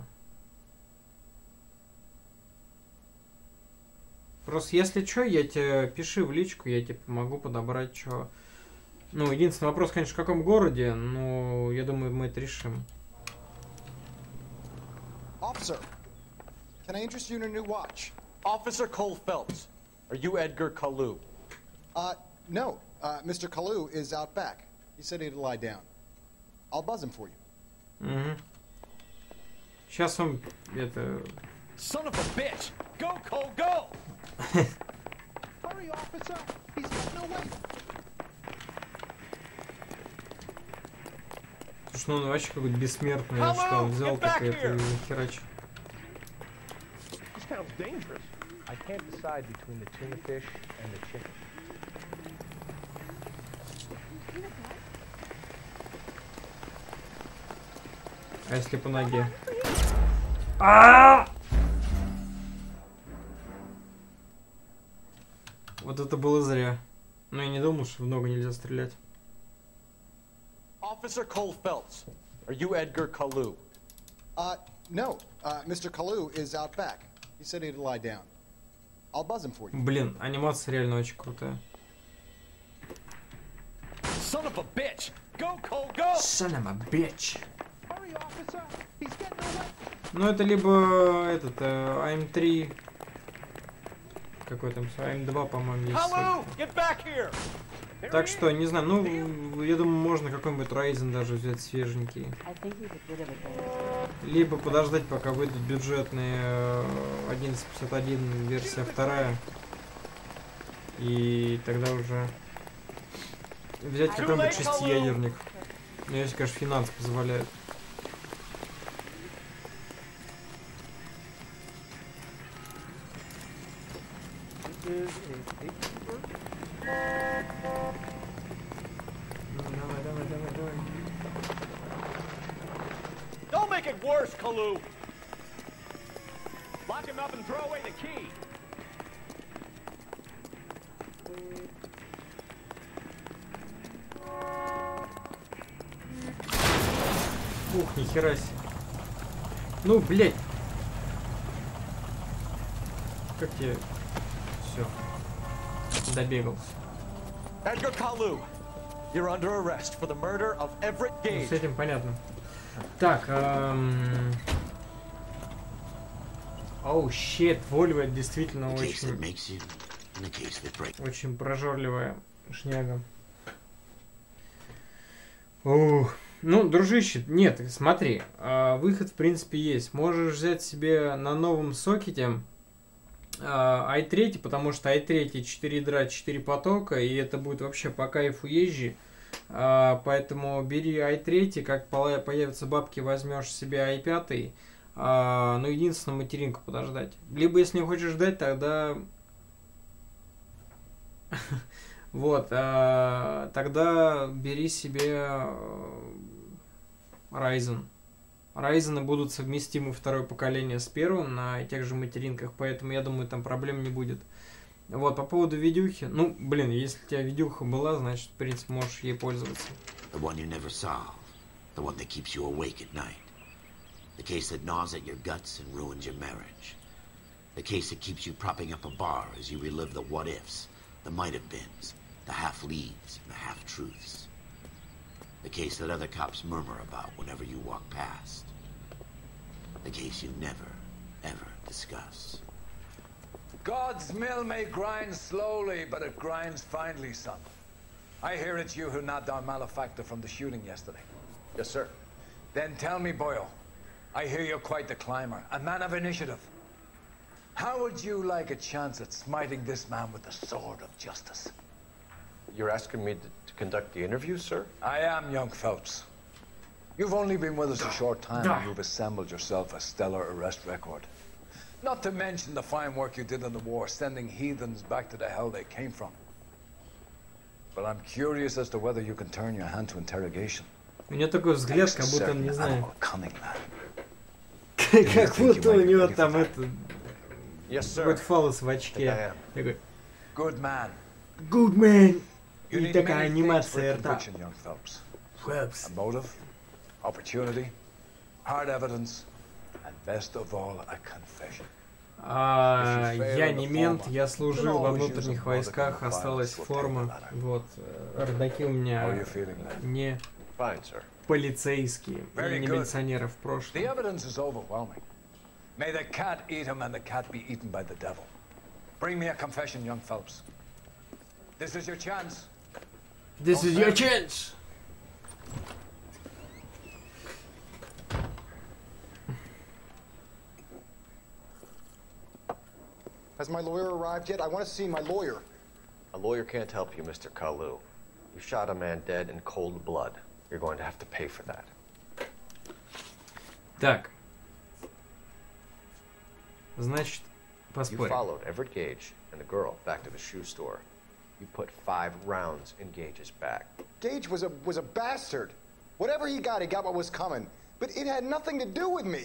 Просто если что, я тебе пиши в личку, я тебе помогу подобрать что. Ну, единственный вопрос, конечно, в каком городе, но я думаю, мы это решим. Officer, can I interest you in a new watch? Officer Cole Phelps, are you Edgar Kalu? No. Mr. Kalu is out back. He said he'd lie down. I'll buzz him for you. Угу. Сейчас он это Son of a bitch! Go, Cole, go! Hurry, officer! He's getting away! Слушай, ну он вообще какой-то бессмертный, что он взял так это и херачил. This town's dangerous. I can't decide between the tuna fish and the chicken. А если по ноге? А! Вот это было зря. Но я не думал, что в ногу нельзя стрелять. Officer Cole Phelps, are you Edgar Kalu? No. Mr. Kalu is out back. He said he'd lie down. I'll buzz him for you. Блин, анимация реально очень крутая. Son of a bitch! Go, Cole, go! Son of a bitch! Hurry, officer! He's getting away! Ну это либо этот АМ3, какой там, АМ2, по-моему, есть. Hello! Get back here! Так что, не знаю, ну, я думаю, можно какой-нибудь Ryzen даже взять свеженький. Либо подождать, пока выйдут бюджетные 1151 версия 2. И тогда уже взять какой-нибудь шестиядерник. Ну, если, конечно, финансы позволяют. Don't make it worse, Kalu! Lock him up and throw away the key! Ух, нихера себе. Ну, блядь. Как тебе? Все. Добегался. Edgar Kalu, you're under arrest for the murder of Everett Gage. Ну, с этим понятно. Так, оу, щит, Вольво действительно очень прожорливая шняга. Ух. Ну, дружище, нет, смотри, выход в принципе есть. Можешь взять себе на новом сокете i3, потому что i3 4 ядра, 4 потока, и это будет вообще по кайфу езжи. Поэтому бери i3, как появятся бабки, возьмешь себе i5. Ну, единственное, материнку подождать. Либо, если не хочешь ждать, тогда... Вот, тогда бери себе Ryzen. Ryzen будут совместимы второе поколение с первым на тех же материнках, поэтому я думаю, там проблем не будет. Вот, по поводу видюхи. Ну, блин, если у тебя видюха была, значит, в принципе, можешь ей пользоваться. The one you never solve. The one that keeps you awake at night. The case that gnaws at your guts and ruins your marriage. The case that keeps you propping up a bar as you relive the what-ifs, the might-have-beens, the half-leads, and the half-truths. The case that other cops murmur about whenever you walk past. The case you never, ever discuss. God's mill may grind slowly, but it grinds finely, son. I hear it's you who nabbed our malefactor from the shooting yesterday. Yes, sir. Then tell me, Boyle, I hear you're quite the climber, a man of initiative. How would you like a chance at smiting this man with the sword of justice? You're asking me to conduct the interview, sir? I am, young Phelps. You've only been with us a short time, and you've assembled yourself a stellar arrest record. Not to mention the fine work you did in the war, sending heathens back to the hell they came from. But I'm curious as to whether you can turn your hand to interrogation. У него такой взгляд, как будто он не знает. Как будто у него там это... Какой-то фалос в очке. Такой... Good man. Good man. И такая анимация рта. A motive, opportunity, hard evidence, and best of all, a confession. Я не мент, я служил во внутренних войсках, осталась форма. Вот, родаки у меня не полицейские и не милиционеры в прошлом. The evidence is overwhelming. May the cat eat him and the cat be eaten by the devil. Bring me a confession, young Phelps. This is your chance. This is your chance. Has my lawyer arrived yet? I want to see my lawyer. A lawyer can't help you, Mr. Kalu. You shot a man dead in cold blood. You're going to have to pay for that. Так. Значит, You поспорим. followed Everett Gage and the girl back to the shoe store. You put 5 rounds in Gage's back. Gage was a bastard. Whatever he got what was coming. But it had nothing to do with me.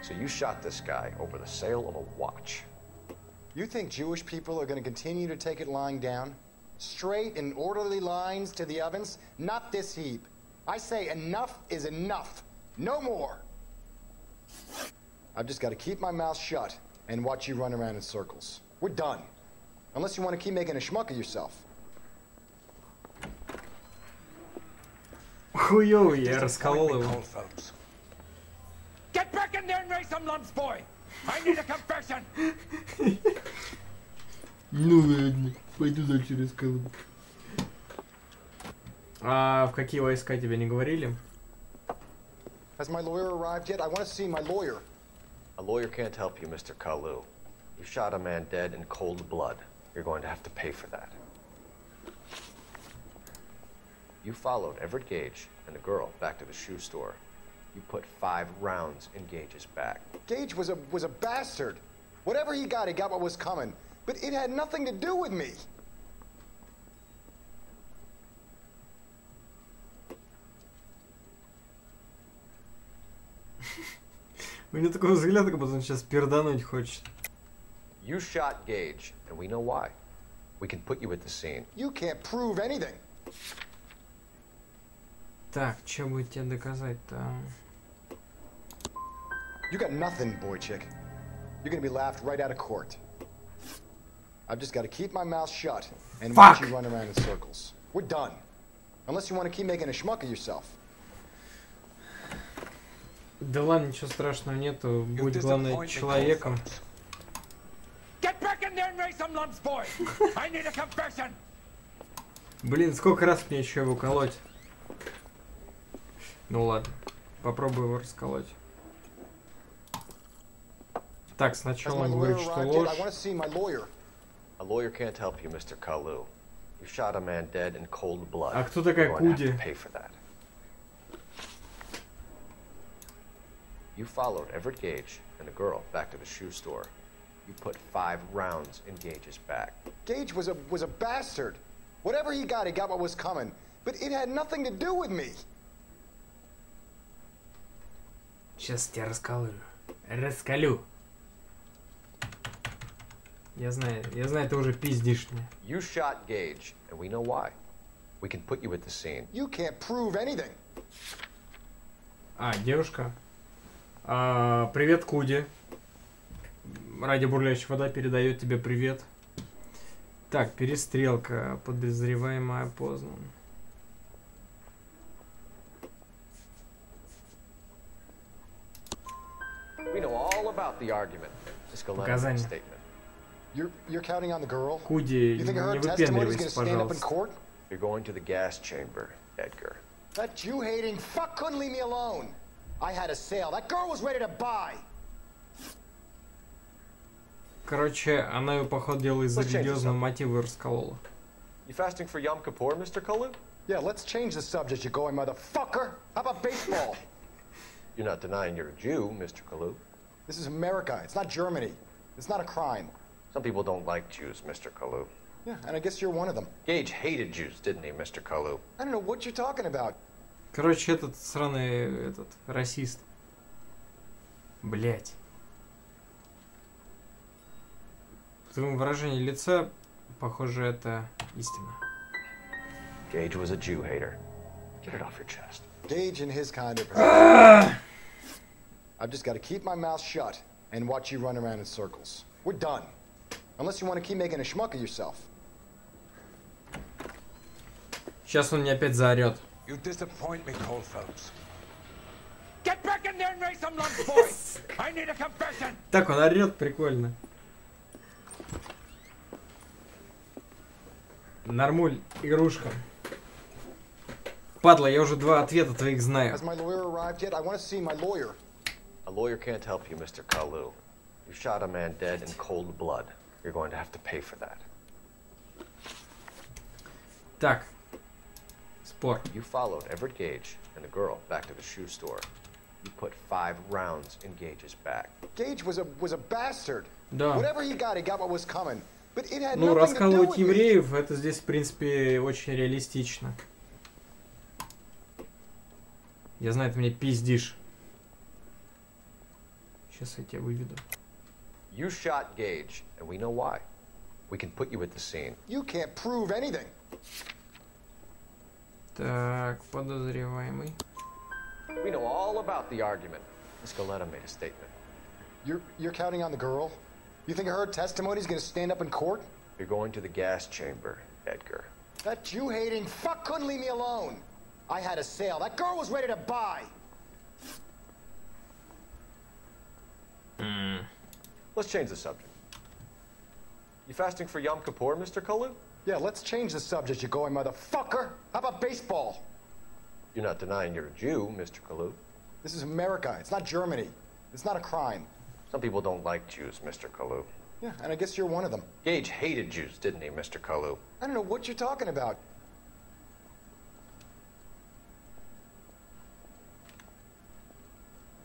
So you shot this guy over the sale of a watch. You think Jewish people are going to continue to take it lying down? Straight and orderly lines to the ovens? Not this heap. I say enough is enough. No more. I've just got to keep my mouth shut and watch you run around in circles. We're done. Unless you want to keep making a schmuck of yourself. Хуёвый, я расколол его. Get back in there and raise some lumps, boy! I need a confession! Ну ладно, пойду дальше расскажу. А в какие войска тебе не говорили? Has my lawyer arrived yet? I want to see my lawyer. A lawyer can't help you, Mr. Kalu. You shot a man dead in cold blood. You're going to have to pay for that. You followed Everett Gage and the girl back to the shoe store. You put 5 rounds in Gage's back. Gage was a bastard. Whatever he got what was coming. But it had nothing to do with me. У него такой взгляд, как будто он сейчас пердануть хочет. You shot Gage, and we know why. We can put you at the scene. You can't prove anything. Так, что будет тебе доказать-то? You got nothing, boy chick. You're gonna be laughed right out of court. I've just got to keep my mouth shut and watch you run around in circles. We're done. Unless you want to keep making a schmuck of yourself. Да ладно, ничего страшного нету. Будь, главное, человеком. Get back in there and raise some lumps, boy! I need a confession! Блин, сколько раз мне еще его колоть? Ну ладно, попробую его расколоть. Так, сначала он говорит, что ложь. A lawyer can't help you, Mr. Kalu. You shot a man dead in cold blood. А кто такая Куди? Pay for that. You followed Everett Gage and the girl back to the shoe store. You put 5 rounds in Gage's back. Gage was a bastard. Whatever he got what was coming. But it had nothing to do with me. Сейчас тебя расколю. Расколю. Я знаю, ты уже пиздишь мне. You shot Gage, and we know why. We can put you at the scene. You can't prove anything. А, девушка. Привет, Куди. Радио Бурлящая Вода передает тебе привет. Так, перестрелка. Подозреваемая опознан. We know all about the argument. Показания. You're counting on the girl? Куди, You think her не testimony is выпендривайся, going to stand up in пожалуйста. court? You're going to the gas chamber, Edgar. That Jew-hating fuck couldn't leave me alone. I had a sale. That girl was ready to buy. Короче, она ее, походу, дела из-за религиозного мотива расколола. You fasting for Yom Kippur, Mr. Kalu? Yeah, let's change the subject, you going motherfucker. How about baseball? You're not denying you're a Jew, Mr. Kalu. This is America. It's not Germany. It's not a crime. Some people don't like Jews, Mr. Kalu. Yeah, and I guess you're one of them. Gage hated Jews, didn't he, Mr. Kalu? I don't know what you're talking about. Короче, этот сраный, расист. Блять. В твоем выражении лица, похоже, это истина. Gage was a Jew hater. Get it off your chest. Gage and his kind of... I've just got to keep my mouth shut and watch you run around in circles. We're done. Unless you want to keep making a schmuck of yourself. Сейчас он мне опять заорет. You disappoint me, Cole Phelps. Get back in there and raise some lumps, boy! I need a confession! Так, он орет, прикольно. Нормуль, игрушка. Падла, я уже 2 ответа твоих знаю. Has my lawyer arrived yet? I want to see my lawyer. A lawyer can't help you, Mr. Kalu. You shot a man dead in cold blood. You're going to have to pay for that. Так. Спор. You followed Everett Gage and the girl back to the shoe store. You put 5 rounds in Gage's back. Gage was a bastard. Да. Whatever he got what was coming. But it had Ну, nothing to do раскалывать with me. евреев, это здесь, в принципе, очень реалистично. Я знаю, ты меня пиздишь. Сейчас я тебя выведу. You shot Gage, and we know why. We can put you at the scene. You can't prove anything. Так, подозреваемый. We know all about the argument. Miss Galetta made a statement. You're counting on the girl? You think her testimony's gonna stand up in court? You're going to the gas chamber, Edgar. That Jew-hating fuck couldn't leave me alone. I had a sale. That girl was ready to buy. Let's change the subject. You fasting for Yom Kippur, Mr. Kalu? Yeah, let's change the subject, you going motherfucker. How about baseball? You're not denying you're a Jew, Mr. Kalu. This is America. It's not Germany. It's not a crime. Some people don't like Jews, Mr. Kalu. Yeah, and I guess you're one of them. Gage hated Jews, didn't he, Mr. Kalu? I don't know what you're talking about.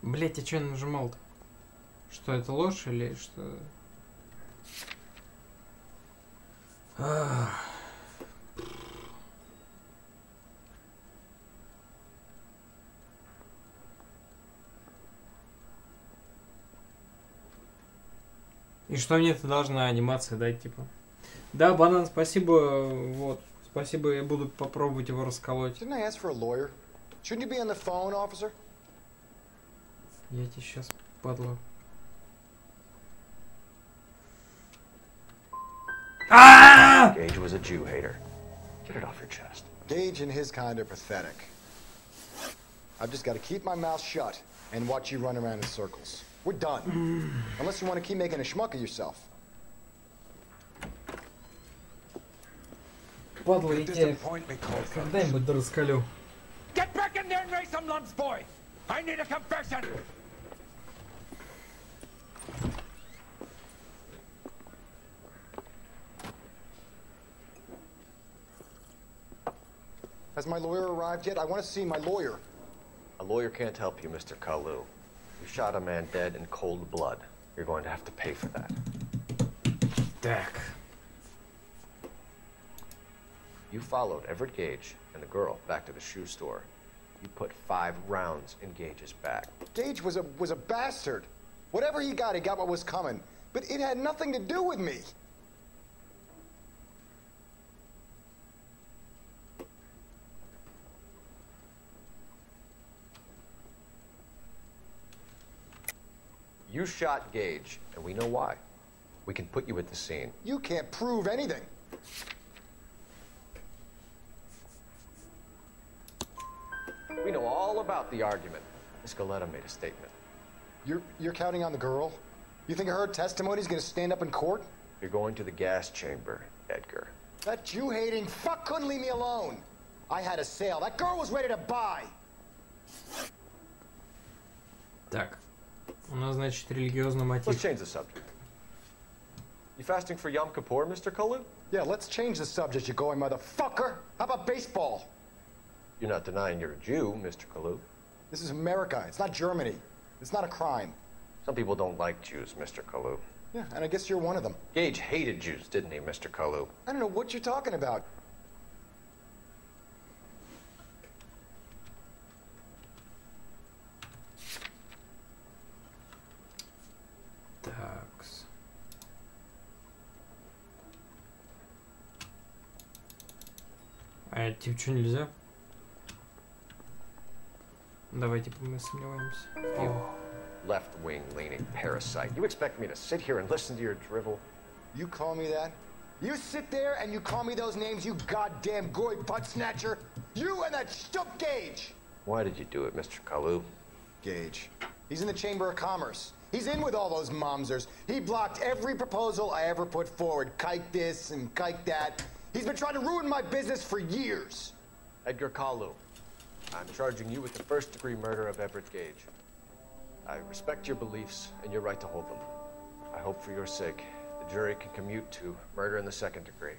Блять, я что нажимал-то? Что, это ложь или что? И что мне это должна анимация дать, типа? Да, банан, спасибо, вот. Спасибо, я буду попробовать его расколоть. Didn't I ask for a lawyer? Shouldn't you be on the phone, officer? Я тебе сейчас, падла. Gage was a Jew hater. Get it off your chest. Gage and his kind are pathetic. I've just got to keep my mouth shut and watch you run around in circles. We're done. Unless you want to keep making a schmuck of yourself. Падла, я тебя когда-нибудь раскалю. Get back in there and raise some lumps, boy! I need a confession! Has my lawyer arrived yet? I want to see my lawyer. A lawyer can't help you, Mr. Kalu. You shot a man dead in cold blood. You're going to have to pay for that. Так. You followed Everett Gage and the girl back to the shoe store. You put 5 rounds in Gage's back. Gage was a bastard. Whatever he got what was coming. But it had nothing to do with me. You shot Gage, and we know why. We can put you at the scene. You can't prove anything. We know all about the argument. Miss Galetta made a statement. You're counting on the girl? You think her testimony's gonna stand up in court? You're going to the gas chamber, Edgar. That Jew-hating fuck couldn't leave me alone. I had a sale. That girl was ready to buy. Так. У нас, значит, религиозный мотив. Let's change the subject. You fasting for Yom Kippur, Mr. Kalu? Yeah, let's change the subject, you going motherfucker. How about baseball? You're not denying you're a Jew, Mr. Kalu. This is America. It's not Germany. It's not a crime. Some people don't like Jews, Mr. Kalu. Yeah, and I guess you're one of them. Gage hated Jews, didn't he, Mr. Kalu? I don't know what you're talking about. Такс. А типа что, нельзя? Давайте мы сомневаемся. Left-wing leaning parasite. You expect me to sit here and listen to your drivel? You call me that? You sit there and you call me those names, you goddamn goy butt snatcher? You and that stup Gage! Why did you do it, Mr. Kalu? Gage. He's in the Chamber of Commerce. He's in with all those momsers. He blocked every proposal I ever put forward. Kike this and kike that. He's been trying to ruin my business for years. Edgar Kalu, I'm charging you with the first-degree murder of Everett Gage. I respect your beliefs and your right to hold them. I hope for your sake the jury can commute to murder in the second degree.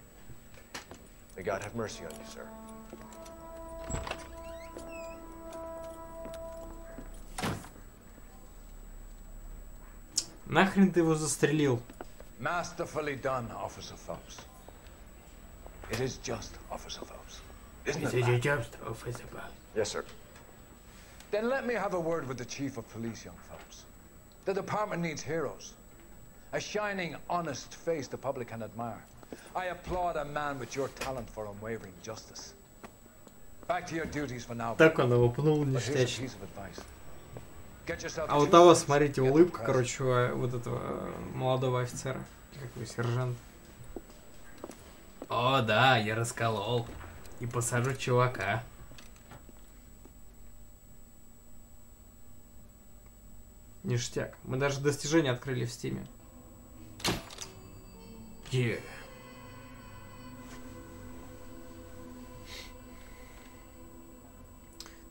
May God have mercy on you, sir. Нахрен ты его застрелил? Masterfully done, Officer Phelps. It is just, Officer Phelps. Isn't it? It is just, Officer Phelps. Yes, sir. Then let me have a word with the Chief of Police, young Phelps. The department needs heroes. A shining, honest face the public can admire. I applaud a man with your talent for unwavering justice. Back to your duties for now. Так он его пнул ништячно. А у того, смотрите, улыбка, короче, вот этого молодого офицера. Какой сержант. О, да, я расколол. И посажу чувака. Ништяк. Мы даже достижения открыли в Стиме.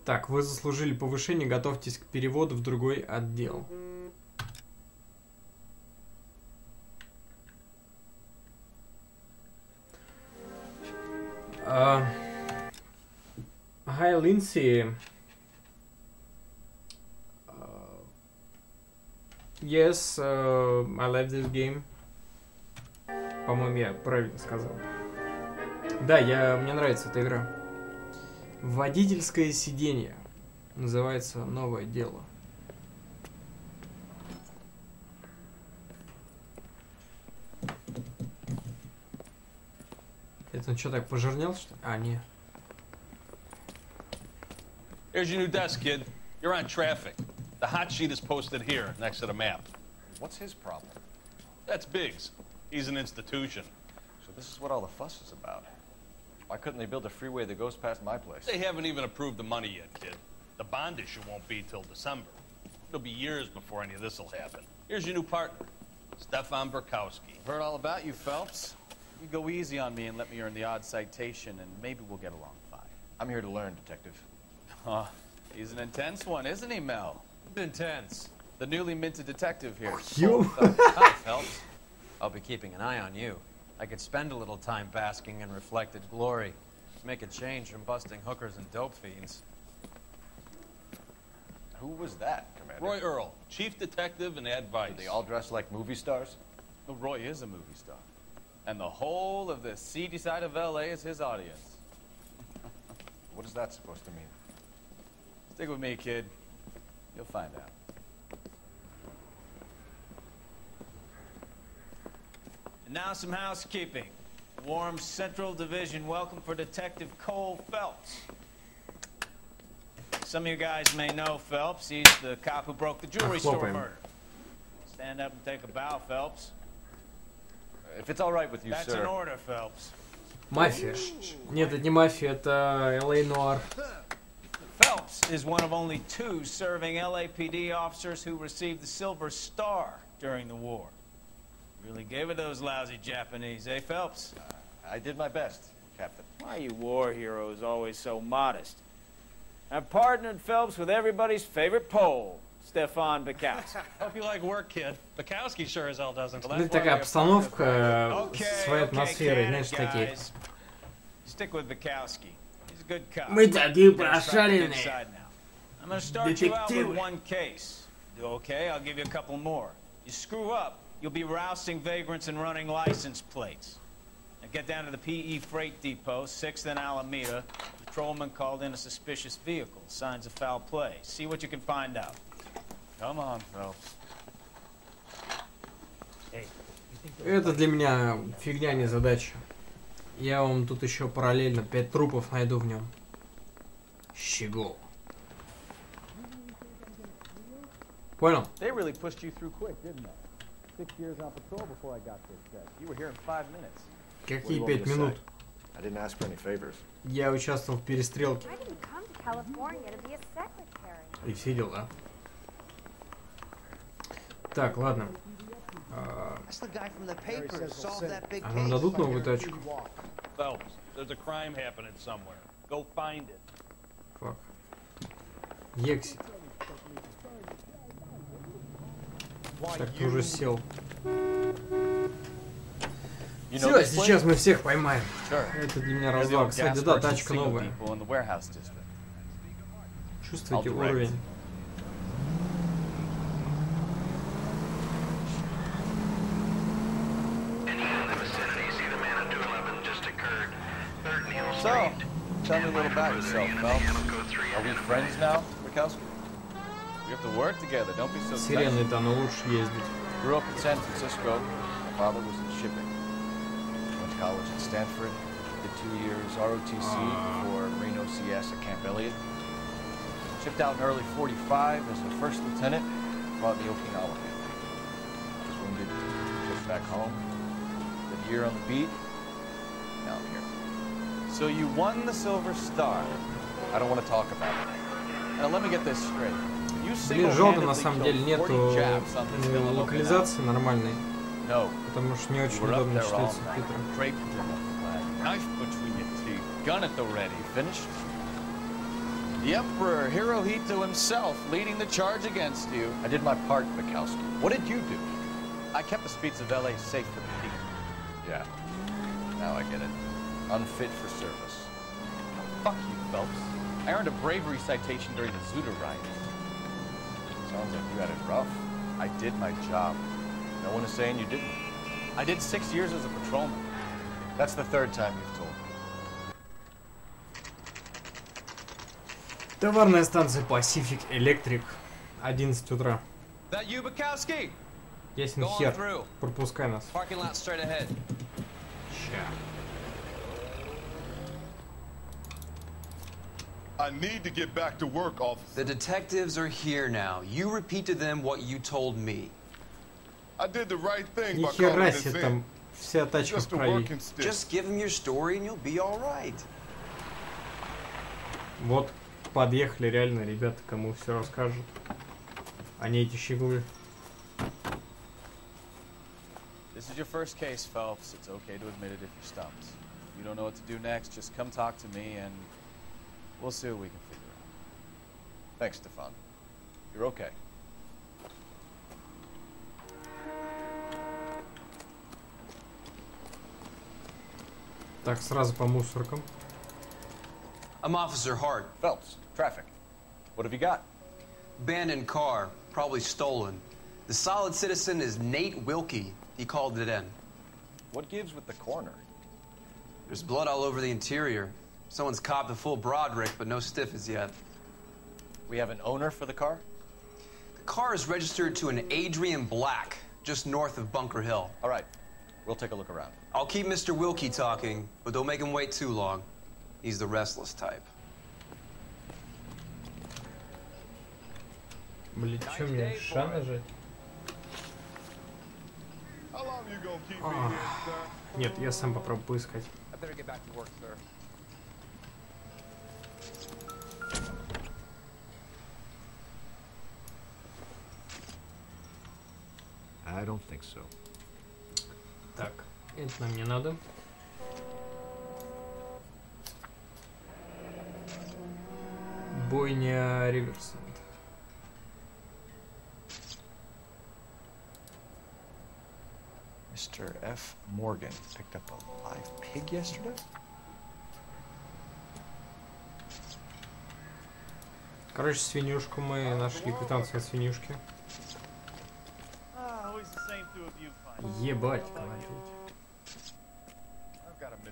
Так, вы заслужили повышение, готовьтесь к переводу в другой отдел. Hi, Lindsay. Yes, I like this game. По-моему, я правильно сказал. Да, мне нравится эта игра. Водительское сиденье. Называется новое дело. Это он что, так пожирнел, что ли? А, не. Here's your new desk, kid. You're on traffic. The hot sheet is posted here, next to the map. What's his problem? That's Biggs. He's an institution. So this is what all the fuss is about. Why couldn't they build a freeway that goes past my place? They haven't even approved the money yet, kid. The bond issue won't be till December. It'll be years before any of this will happen. Here's your new partner, Stefan Burkowski. Heard all about you, Phelps. You go easy on me and let me earn the odd citation, and maybe we'll get along fine. I'm here to learn, Detective. He's an intense one, isn't he, Mel? Intense. The newly minted detective here. You? Hi, Phelps. I'll be keeping an eye on you. I could spend a little time basking in reflected glory. Make a change from busting hookers and dope fiends. Who was that, Commander? Roy Earl, chief detective and advice. Do they all dress like movie stars? Well, Roy is a movie star. And the whole of the seedy side of L.A. is his audience. What is that supposed to mean? Stick with me, kid. You'll find out. And now some housekeeping. Warm Central Division welcome for Detective Cole Phelps. Some of you guys may know Phelps. He's the cop who broke the jewelry store murder. Stand up and take a bow, Phelps. If it's all right with you, That's sir. an order, Phelps. Мафия. Нет, это не мафия, это LA Noire. Phelps is one of only 2 serving LAPD officers who received the Silver Star during the war. Really gave it those lousy Japanese, eh, Phelps? I did my best, Captain. Why are you war heroes always so modest? I've partnered Phelps with everybody's favorite Pole, Stefan Bukowski. Hope you like work, kid. Bukowski sure as hell doesn't. Ну, такая обстановка, своей атмосферой, знаешь, такие. Stick with Bukowski. He's a good cop. Мы такие прошаренные. I'm gonna start you out with one case. Do okay? I'll give you a couple more. You screw up, you'll be rousting vagrants and running license plates. Now get down to the PE Freight Depot, 6th and Alameda. Patrolman called in a suspicious vehicle. Signs of foul play. See what you can find out. Come on, Phelps. Это для меня фигня, не задача. Я вам тут еще параллельно 5 трупов найду в нем. Щегол. Понял? They really pushed you through quick, didn't they? 6 years on patrol before I got this check. You were here in 5 minutes. Какие 5 минут? I didn't ask for any favors. Я участвовал в перестрелке. I didn't come to California to be a secretary. И все дела. Так, ладно. А нам дадут новую тачку? Phelps, there's a crime happening somewhere. Go find it. Fuck. Exit. Так, ты уже сел. Все, сейчас мы всех поймаем. Это для меня развал. Кстати, да, тачка новая. Чувствуете уровень? So, tell me a little about yourself, Phelps. Are we friends now, Bukowski? We have to work together, don't be so Сиреной-то оно лучше ездить. Grew up in San Francisco. My father was in shipping. Went to college at Stanford. Did 2 years ROTC before Marine OCS at Camp Elliott. Shipped out in early 45 as a first lieutenant. Fought in the Okinawa campaign. Was wounded. Just back home. Did a year on the beat. Now I'm here. So you won the Silver Star. I don't want to talk about it. Now let me get this straight. Блин, жалко, на самом деле нету локализации нормальной, потому что не очень удобно читать субтитры. Knife between your teeth, gun at the ready. Finished? The Emperor Hirohito himself leading the charge against you. I did my part, Bukowski. What did you do? I kept the streets of LA safe for the people. Yeah. Now I get it. Unfit for service. Fuck you, Phelps. I earned a bravery citation during the Zuda riot. Sounds like you had it rough. I did my job. No one is saying you didn't. I did 6 years as a patrolman. That's the 3rd time you've told me. Товарная станция Pacific Electric, 11 утра. That you, Bukowski? Ясен хер. Пропускай нас. Parking lot straight ahead. I need to get back to work, officer. The detectives are here now. You repeat to them what you told me. I did the right thing by Нихера calling себе this там in. вся тачка в крови. Just give them your story and you'll be all right. Вот, подъехали реально ребята, кому все расскажут. А не эти щеглы. This is your first case, Phelps. It's okay to admit it if you're stumped. If you don't know what to do next, just come talk to me and we'll see what we can figure out. Thanks, Stefan. You're okay. Так, сразу по мусоркам. I'm Officer Hart. Phelps, traffic. What have you got? Abandoned car, probably stolen. The solid citizen is Nate Wilkie. He called it in. What gives with the corner? There's blood all over the interior. Someone's copped a full Broderick, but no stiff as yet. We have an owner for the car? The car is registered to an Adrian Black, just north of Bunker Hill. All right. We'll take a look around. I'll keep Mr. Wilkie talking, but don't make him wait too long. He's the restless type. Блин, чё мне ша нажать? Нет, я сам попробую поискать. I don't think so. Так, это нам не надо. Бойня Риверсенд. Mr. F. Morgan picked up a live pig yesterday? Короче, свинюшку мы нашли, квитанцию от свинюшки. Ебать,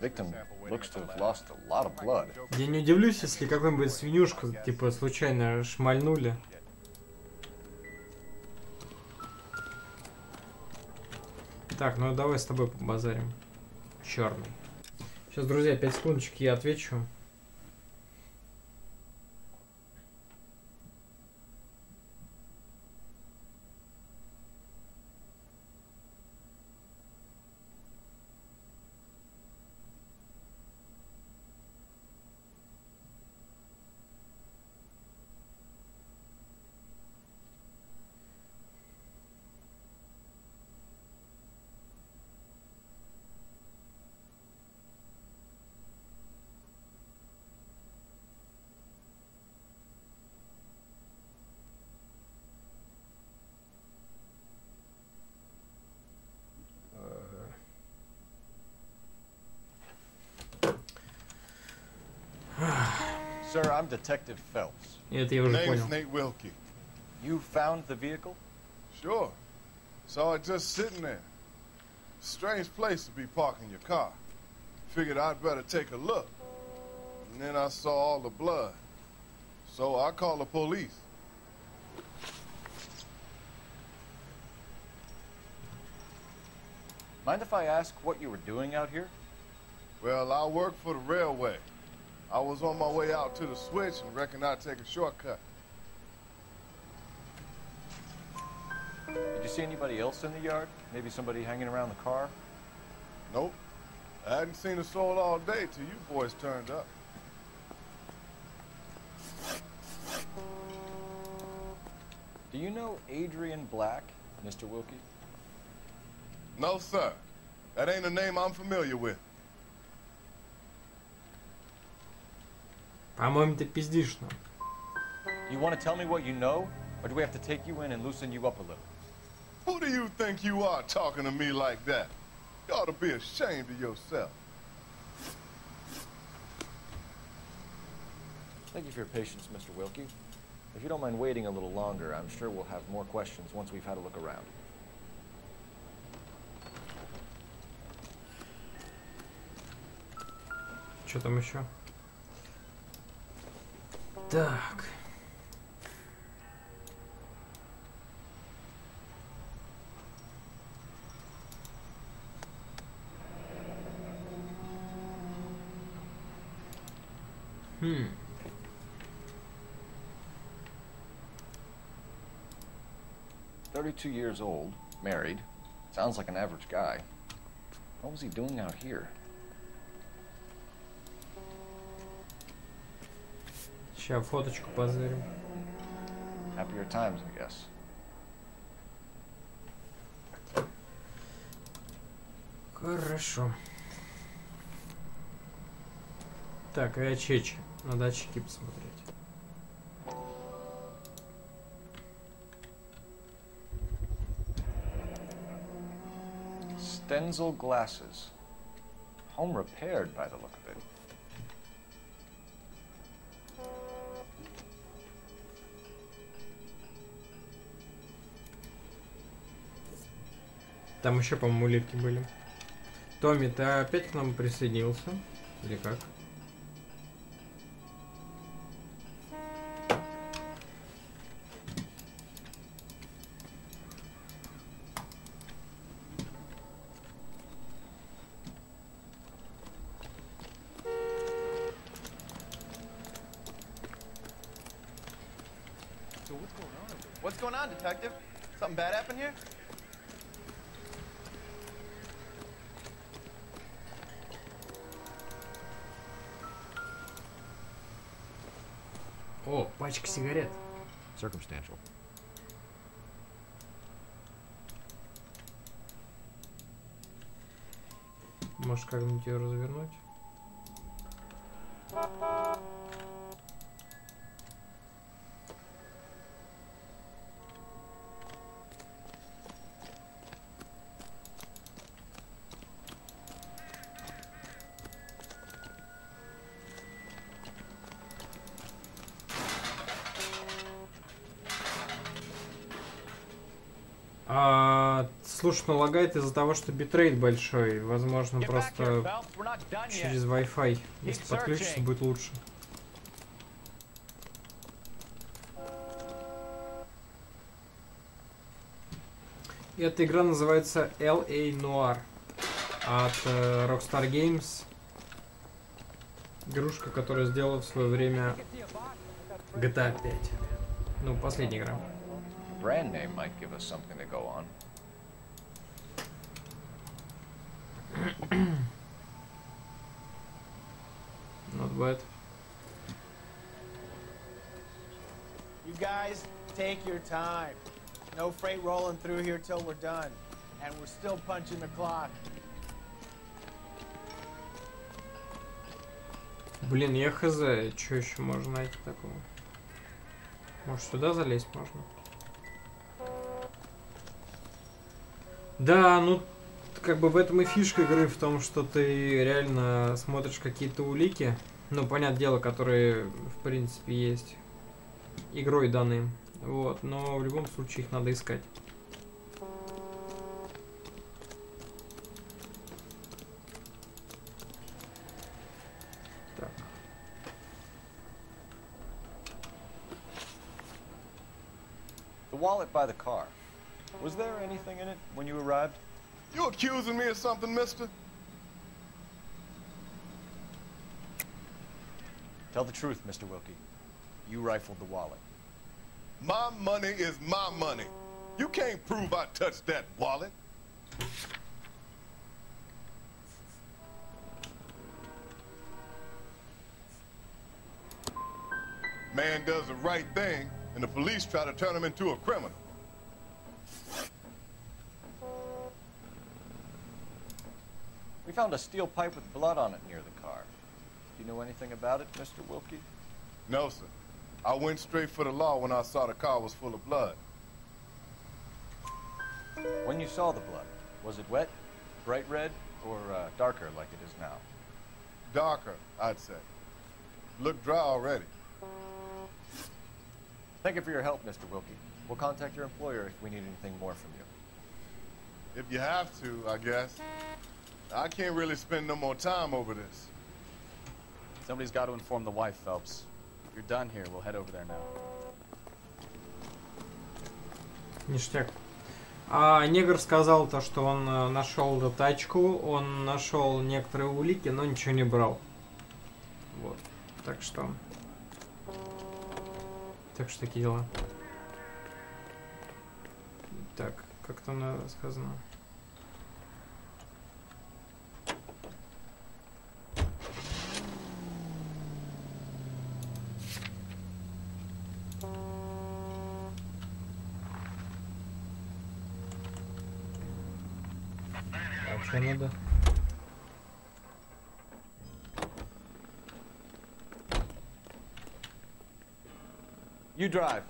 Victim looks to have lost a lot of blood. Я не удивлюсь, если какую-нибудь свинюшку, типа, случайно шмальнули. Так, ну давай с тобой побазарим. Черный. Сейчас, друзья, 5 секундочек, я отвечу. Sir, I'm Detective Phelps. Это я уже Name's понял. Nate Wilkie. You found the vehicle? Sure. Saw it just sitting there. Strange place to be parking your car. Figured I'd better take a look. And then I saw all the blood. So I called the police. Mind if I ask what you were doing out here? Well, I work for the railway. I was on my way out to the switch and reckoned I'd take a shortcut. Did you see anybody else in the yard? Maybe somebody hanging around the car? Nope. I hadn't seen a soul all day till you boys turned up. Do you know Adrian Black, Mr. Wilkie? No, sir. That ain't a name I'm familiar with. По-моему, ты пиздишь нам. You want to tell me what you know? Or do we have to take you in and loosen you up a little? Who do you think you are talking to me like that? You ought to be ashamed of yourself. Thank you for your patience, Mr. Wilkie. If you don't mind waiting a little longer, I'm sure we'll have more questions once we've had a look around. Что там еще? Так. Хм. 32 years old, married. Sounds like an average guy. What was he doing out here? Сейчас фоточку позырим. Happier times, I guess. Хорошо. Так, и очечи. Надо очки посмотреть. Stenzel glasses. Home repaired by the look of it. Там еще, по-моему, улитки были. Томми, ты опять к нам присоединился? Или как? So what's going on? What's going on, detective? Something bad happened here? О, пачка сигарет. Circumstantial. Может, как-нибудь ее развернуть? Слушай, ну лагает из-за того, что битрейт большой. Возможно, просто через Wi-Fi. Если подключиться, будет лучше. И эта игра называется LA Noire от Rockstar Games. Игрушка, которая сделала в свое время GTA 5. Ну, последняя игра. Brand name might give us something to go on. Not bad. You guys, take your time. No freight rolling through here till we're done. And we're still punching the clock. Блин, я хз, что еще можно найти такого? Может, сюда залезть можно? Да, ну, как бы в этом и фишка игры, в том, что ты реально смотришь какие-то улики Ну, понятное дело, которые, в принципе, есть игрой данные. Вот, но в любом случае их надо искать. Так. The wallet by the car. Was there anything in it when you arrived? You accusing me of something, mister? Tell the truth, Mr. Wilkie. You rifled the wallet. My money is my money. You can't prove I touched that wallet. Man does the right thing, and the police try to turn him into a criminal. We found a steel pipe with blood on it near the car. Do you know anything about it, Mr. Wilkie? No, sir. I went straight for the law when I saw the car was full of blood. When you saw the blood, was it wet, bright red, or darker like it is now? Darker, I'd say. Looked dry already. Thank you for your help, Mr. Wilkie. We'll contact your employer if we need anything more from you. If you have to, I guess. I can't really spend no more time over this. Somebody's got to inform the wife, Phelps. If you're done here, we'll head over there now. Ништяк. А негр сказал то, что он нашел эту тачку, он нашел некоторые улики, но ничего не брал. Вот. Так что такие дела. Так, как там сказано? Что надо? You drive.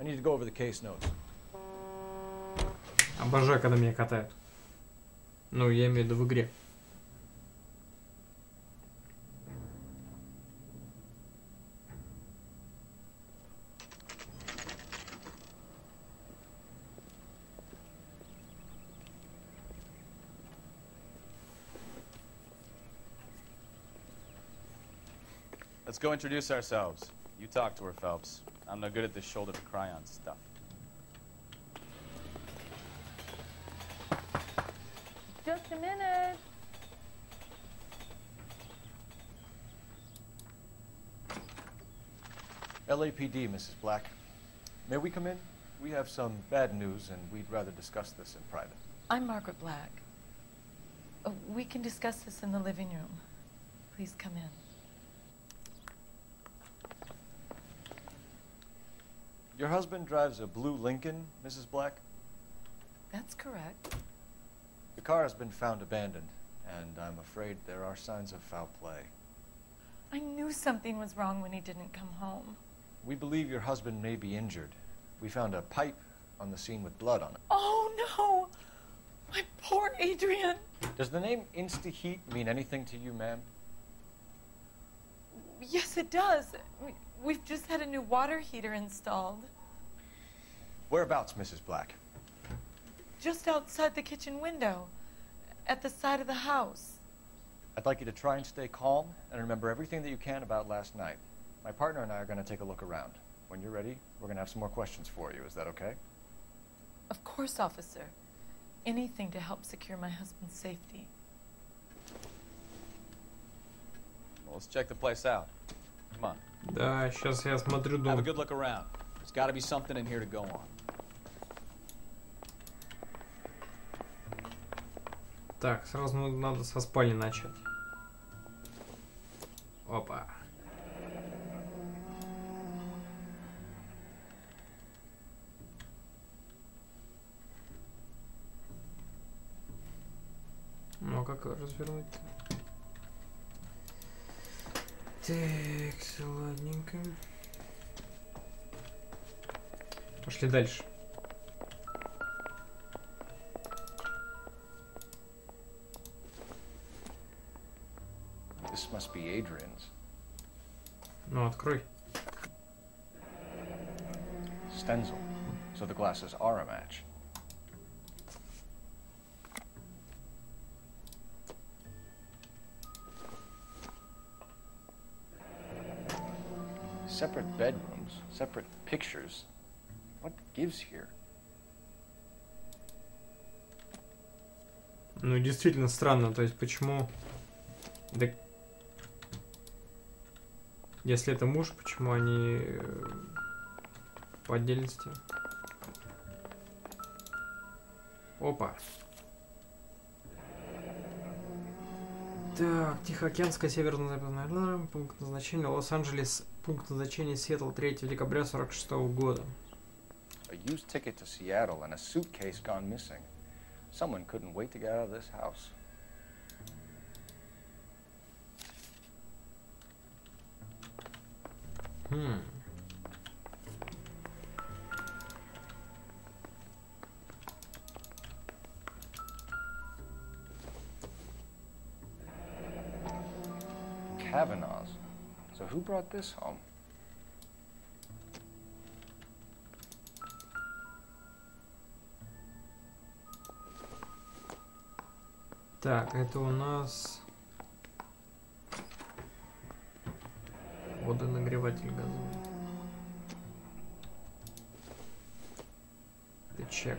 I need to go over the case notes. Обожаю, когда меня катают. Ну, я имею в виду в игре. Let's go introduce ourselves. You talk to her, Phelps. I'm no good at this shoulder to cry on stuff. Just a minute. LAPD, Mrs. Black. May we come in? We have some bad news, and we'd rather discuss this in private. I'm Margaret Black. We can discuss this in the living room. Please come in. Your husband drives a blue Lincoln, Mrs. Black? That's correct. The car has been found abandoned, and I'm afraid there are signs of foul play. I knew something was wrong when he didn't come home. We believe your husband may be injured. We found a pipe on the scene with blood on it. Oh, no! My poor Adrian! Does the name Insta-Heat mean anything to you, ma'am? Yes, it does. We've just had a new water heater installed. Whereabouts, Mrs. Black? Just outside the kitchen window, at the side of the house. I'd like you to try and stay calm and remember everything that you can about last night. My partner and I are going to take a look around. When you're ready, we're going to have some more questions for you. Is that okay? Of course, officer. Anything to help secure my husband's safety. Well, let's check the place out. Come on. Да, сейчас я смотрю дом. Have a good look around. There's got to be something in here to go on. Так, сразу надо со спальни начать. Опа. Ну, а как развернуть-то? Так, ладненько. Пошли дальше. This must be Adrian's. Ну, открой. Stencil. So the glasses are a match. Separate bedrooms, separate pictures. What gives here? Ну, действительно странно, то есть почему... Да... Если это муж, почему они по отдельности? Опа. Так, Тихоокеанская северо-западная, пункт назначения Лос-Анджелес, пункт назначения Сиэтл, 3 декабря 46 года. A used ticket to Seattle and a suitcase gone missing. Someone couldn't wait to get out of this house. Kavanaugh's. So who brought this home? Так, это у нас водонагреватель газовый. Это чек.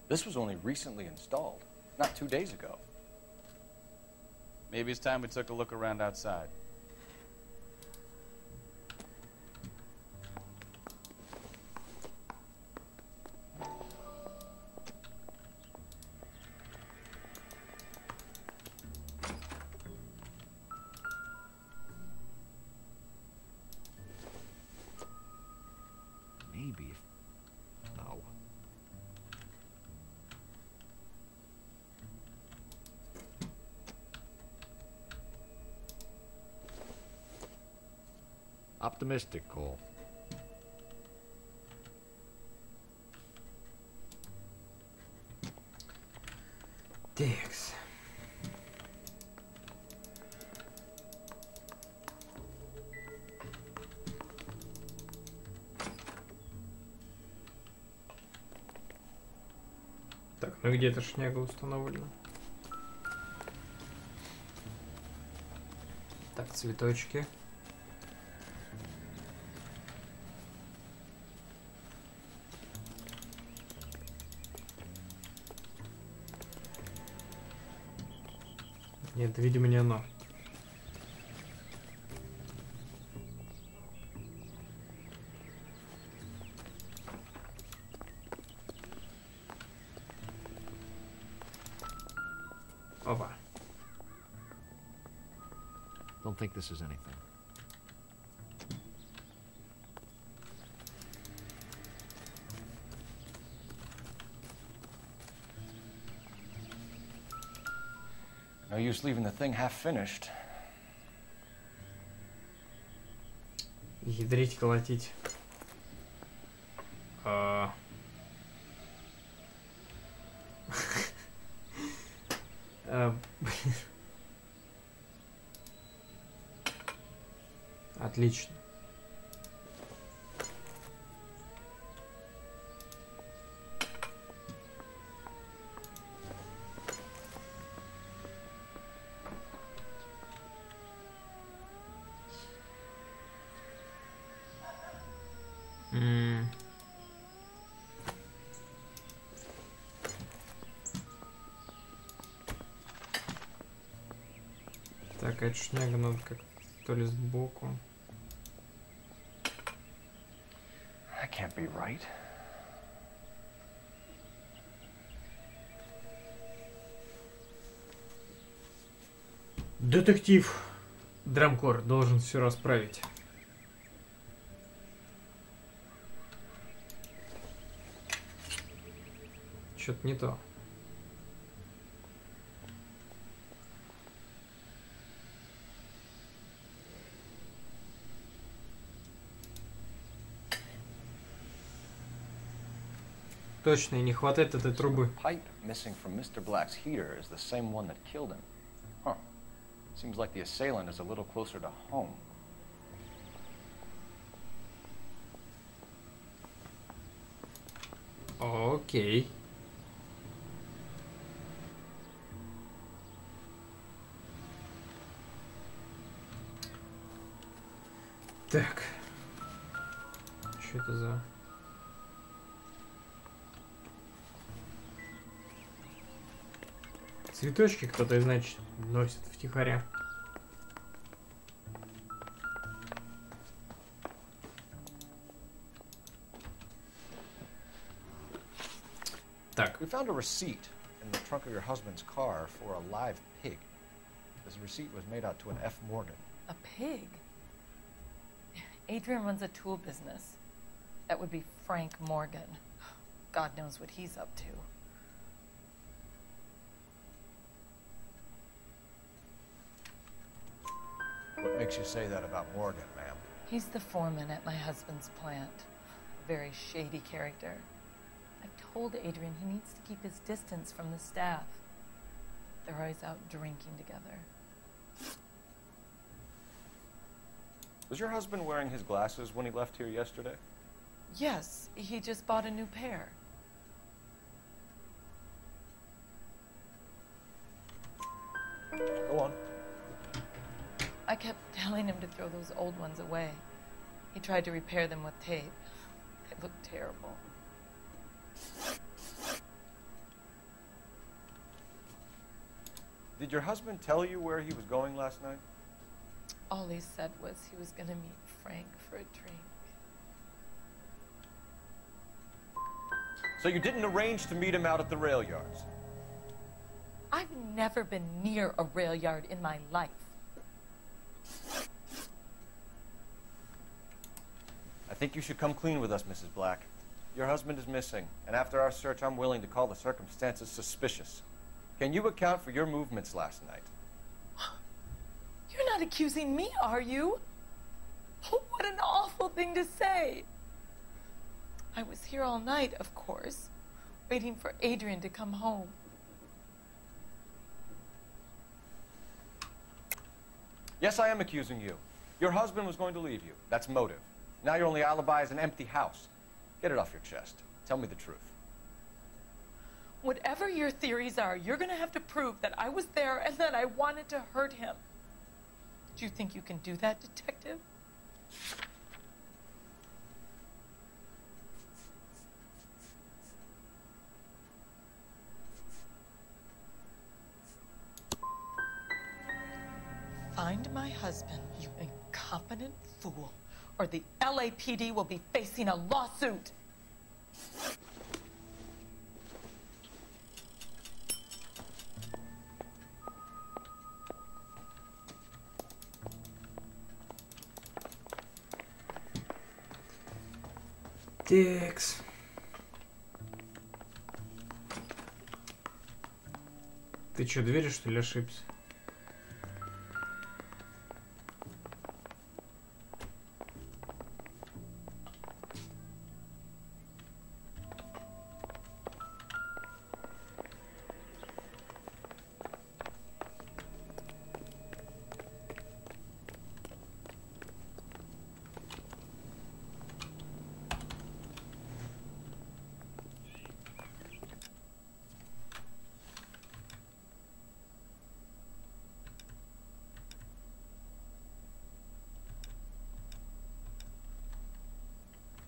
This was only recently installed, not 2 days ago. Maybe it's time we took a look around outside. Maybe if... No. Optimistic, Cole. Текс. Так, ну где-то шняга установлена. Так, цветочки. Нет, видимо, не оно. Опа. Don't think this is anything. No use leaving the thing half finished. Ядрить, колотить. Отлично. Так, а эту шнягу надо как-то то ли сбоку. That can't be right. Детектив Драмкор должен все расправить. Что-то не то. Точно, и не хватает этой трубы. Pipe missing from Mr. Black's heater is the same one that killed him. Huh. Seems like the assailant is a little closer to home. Окей. Так. Что это за... Цветочки кто-то, значит, носит втихаря. Так. We found a receipt in the trunk of your husband's car for a live pig. This receipt was made out to an F. Morgan. A pig? Adrian runs a tool business. That would be Frank Morgan. God knows what he's up to. What makes you say that about Morgan, ma'am? He's the foreman at my husband's plant. A very shady character. I've told Adrian he needs to keep his distance from the staff. They're always out drinking together. Was your husband wearing his glasses when he left here yesterday? Yes, he just bought a new pair. Go on. I kept telling him to throw those old ones away. He tried to repair them with tape. They looked terrible. Did your husband tell you where he was going last night? All he said was he was going to meet Frank for a drink. So you didn't arrange to meet him out at the rail yards? I've never been near a rail yard in my life. I think you should come clean with us, Mrs. Black. Your husband is missing, and after our search, I'm willing to call the circumstances suspicious. Can you account for your movements last night? You're not accusing me, are you? Oh, what an awful thing to say. I was here all night, of course, waiting for Adrian to come home. Yes, I am accusing you. Your husband was going to leave you. That's motive. Now your only alibi is an empty house. Get it off your chest. Tell me the truth. Whatever your theories are, you're going to have to prove that I was there and that I wanted to hurt him. Do you think you can do that, detective? Find my husband, you incompetent fool, or the LAPD will be facing a lawsuit. Текс. Ты что, двери, что ли, ошибся?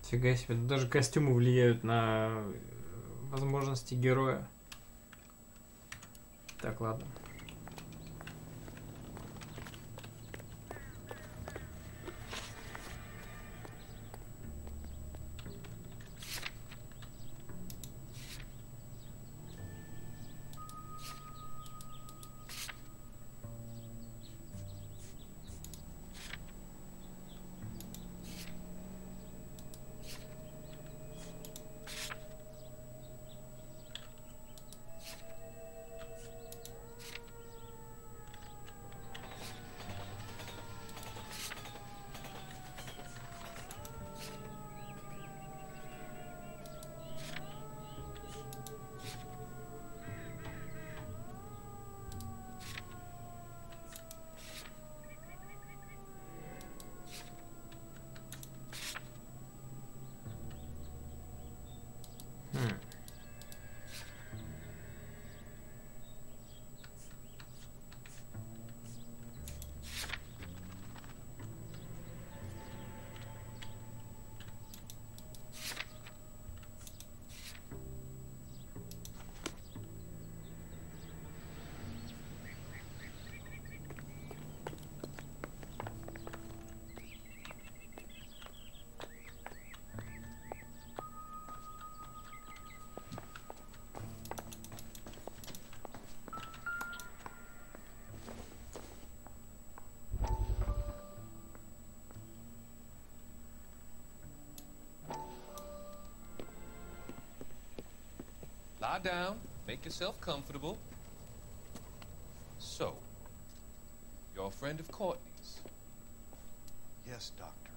Фига себе, даже костюмы влияют на возможности героя. Так, ладно. Lie down, make yourself comfortable. So, you're a friend of Courtney's? Yes, Doctor.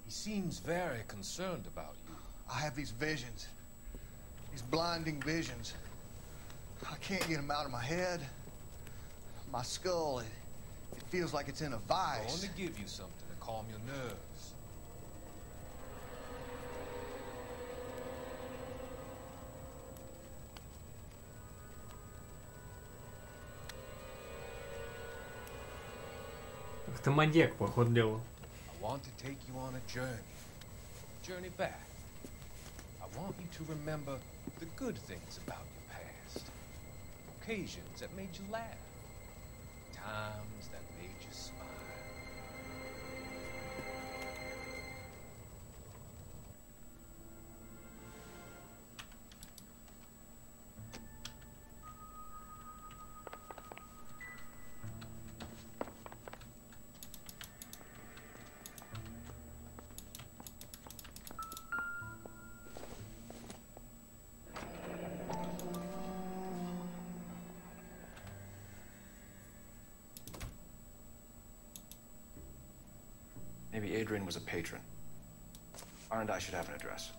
He seems very concerned about you. I have these visions. These blinding visions. I can't get them out of my head. My skull, it feels like it's in a vice. I want to give you something to calm your nerves. Это маньяк, по ходу дела. I want to take you on a journey back. I want you to remember the good things about your past. Occasions that made you laugh. Times that made you smile. Maybe Adrian was a patron. R&I should have an address.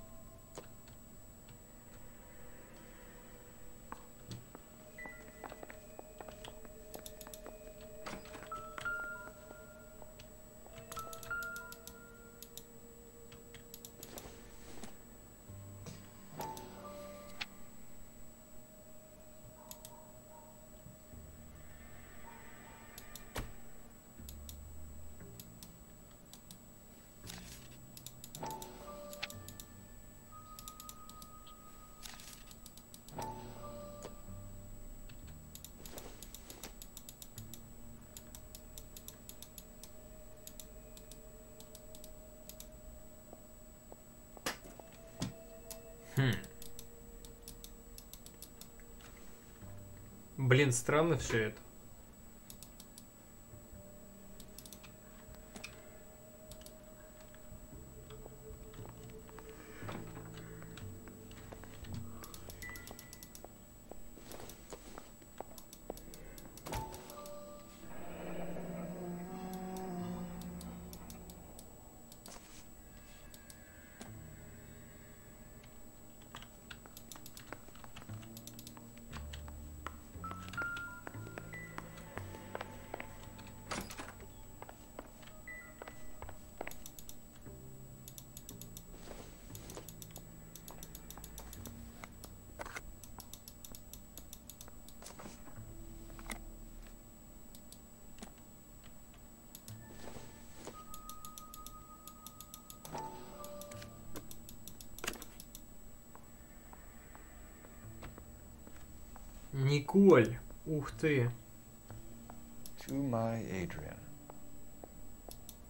Блин, странно все это. Николь, ух ты. To my Adrian.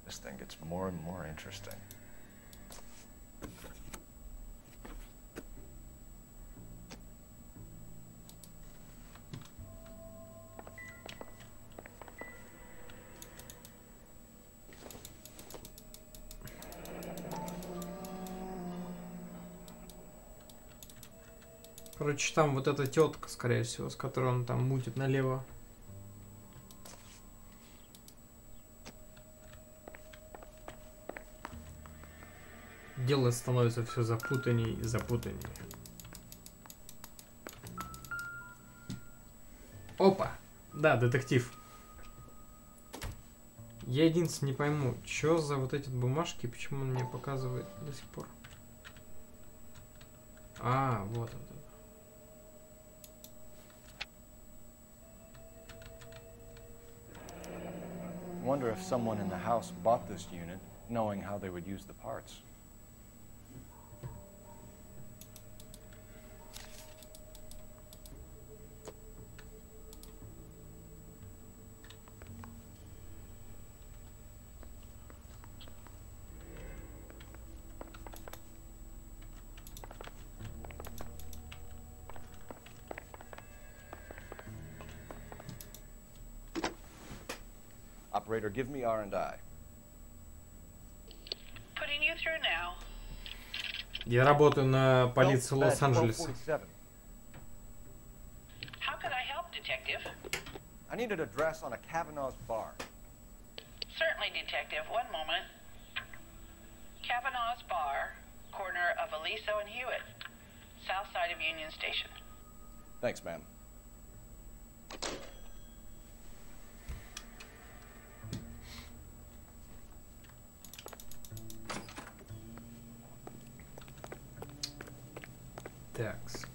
This thing gets more and more interesting. Короче, там вот эта тетка, скорее всего, с которой он там мутит налево. Дело становится все запутанней и запутанней. Опа! Да, детектив. Я единственное не пойму, что за вот эти бумажки, почему он мне показывает до сих пор. А, вот он. I wonder if someone in the house bought this unit, knowing how they would use the parts. Operator, give me R&I. Putting you through now. Я работаю на полиции Лос-Анджелеса. How can I help, detective? I need an address on a Kavanaugh's bar. Certainly, detective. One moment. Kavanaugh's Bar, corner of Aliso and Hewitt, south side of Union Station. Thanks, ma'am. Такс.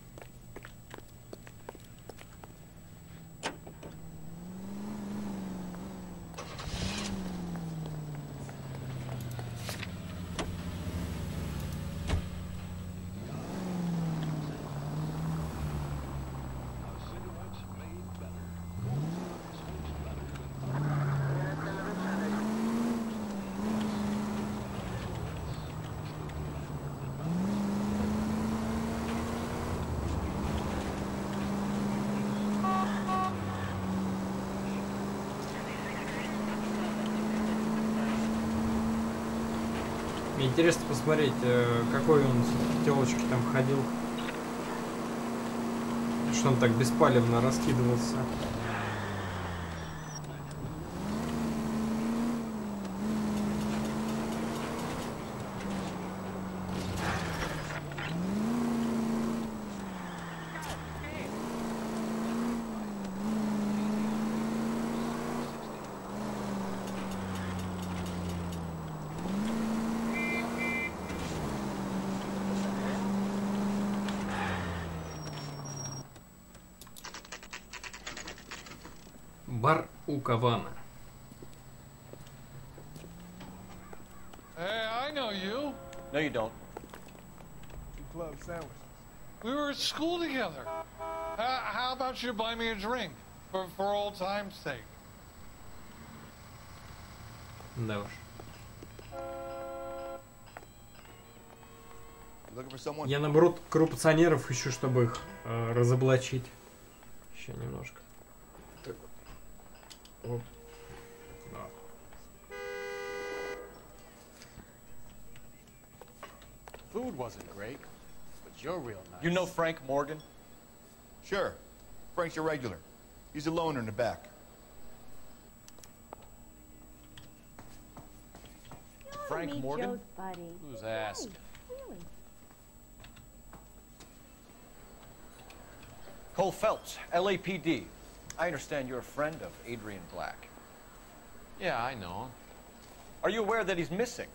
Мне интересно посмотреть, какой он в телочке там ходил. Что он так беспалевно раскидывался. Бар у Кавана. Hey, I know you. No, you don't. Two club sandwiches. We were at school together. How about you buy me a drink for old time's sake? Да уж. Я наоборот коррупционеров ищу, чтобы их разоблачить. Еще немножко. Так. Оп. Да. Food wasn't great, but you're real nice. You know Frank Morgan? Sure. Frank's a regular. He's a loner in the back. Frank Morgan? Joe's buddy. Who's asking? Really? Cole Phelps, LAPD. I understand you're a friend of Adrian Black. Yeah, I know him. Are you aware that he's missing?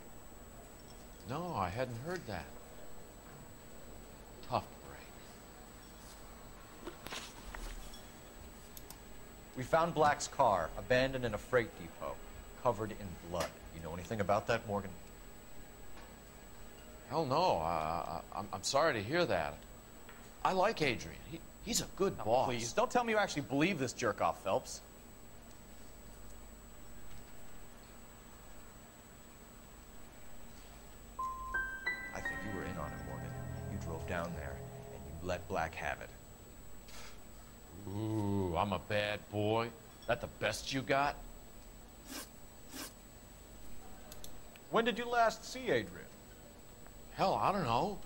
No, I hadn't heard that. Tough break. We found Black's car abandoned in a freight depot, covered in blood. You know anything about that, Morgan? Hell no. I'm sorry to hear that. I like Adrian. He's a good boss. Please, don't tell me you actually believe this jerk-off, Phelps. I think you were in on it, Morgan. You drove down there, and you let Black have it. Ooh, I'm a bad boy. That the best you got? When did you last see Adrian? Hell, I don't know.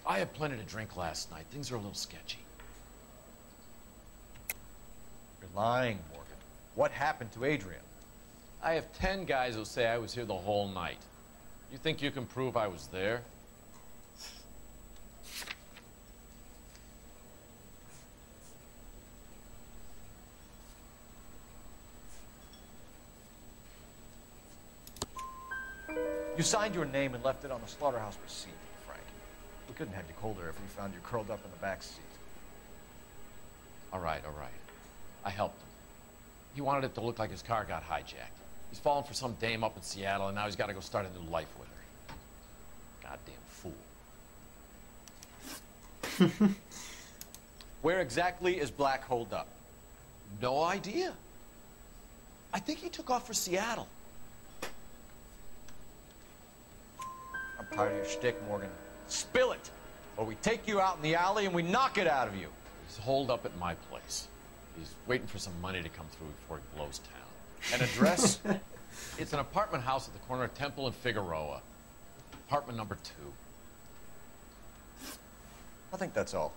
I had plenty to drink last night. Things are a little sketchy. You're lying, Morgan. What happened to Adrian? I have 10 guys who say I was here the whole night. You think you can prove I was there? You signed your name and left it on the slaughterhouse receipt, Frank. We couldn't have you colder if we found you curled up in the back seat. All right. I helped him. He wanted it to look like his car got hijacked. He's fallen for some dame up in Seattle, and now he's got to go start a new life with her. Goddamn fool. Where exactly is Black holed up? No idea. I think he took off for Seattle. I'm tired of your shtick, Morgan. Spill it, or we take you out in the alley and we knock it out of you. He's holed up at my place. He's waiting for some money to come through before he blows town. An address? It's an apartment house at the corner of Temple and Figueroa. Apartment number 2. think that's all.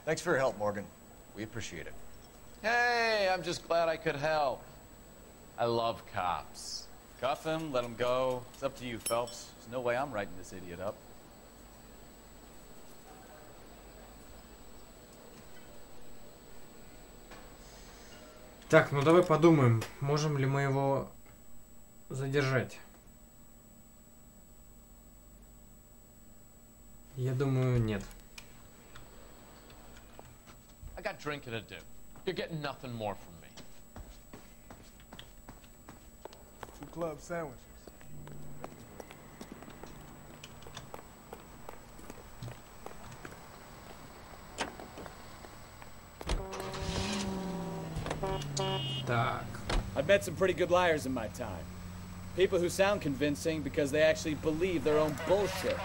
Thanks for your help, Morgan. We appreciate it. Hey, I'm just glad I could help. I love cops. Cuff him, let him go. It's up to you, Phelps. There's no way I'm writing this idiot up. Так, ну давай подумаем, можем ли мы его задержать. Я думаю, нет. I got drinking to do. You're getting nothing more from me. 2 club sandwiches. Так. I've met some pretty good liars in my time. People who sound convincing because they actually believe their own bullshit.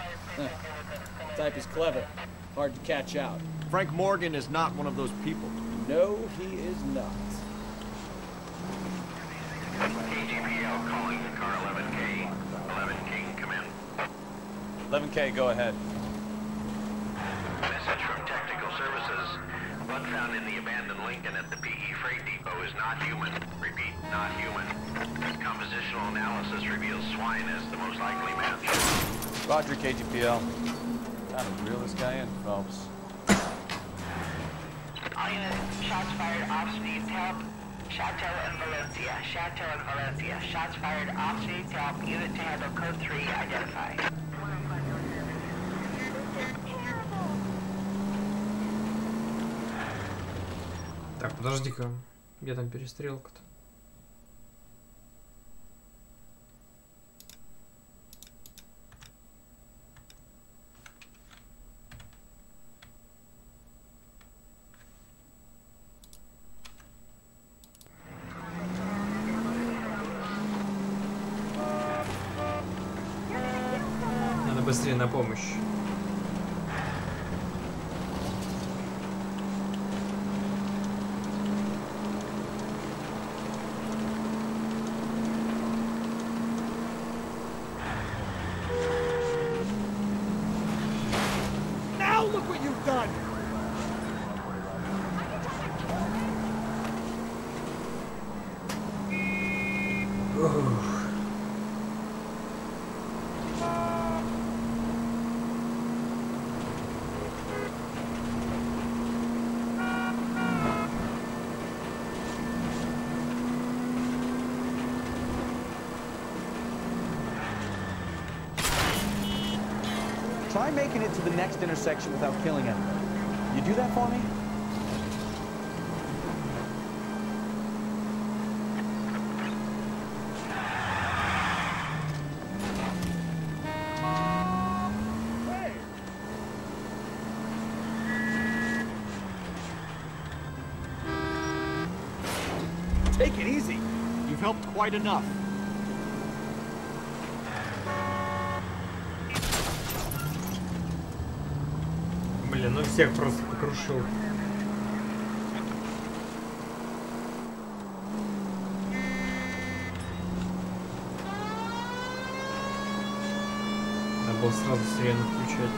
Type is clever. Hard to catch out. Frank Morgan is not one of those people. No, he is not. KGPL calling car 11K. 11K, come in. 11K, go ahead. Message from Technical Services. Blood found in the abandoned Lincoln at the PE Freight Depot is not human. Repeat, not human. Compositional analysis reveals swine as the most likely match. Roger, KGPL. Time to reel this guy in, Phelps. All units, shots fired off needs help. Chateau and Valencia. Chateau and Valencia. Shots fired off needs help. Unit to handle code 3 identified. Так, подожди-ка. Где там перестрелка-то? Надо быстрее на помощь. Try making it to the next intersection without killing anyone. You do that for me? Take it easy. You've helped quite enough. Блин, ну всех просто покрушил. Надо было сразу сирену включать.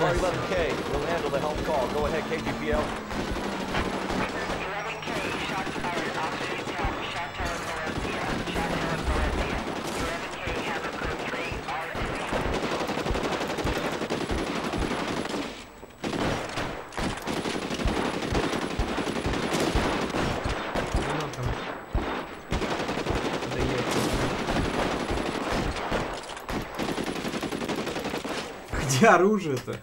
Car 11K, we'll handle the help call. Go ahead, KGPL. 11K, shots fired off street help. Chateau and Valencia. Chateau and Valencia. 11K, handle code 3. All Где оружие-то?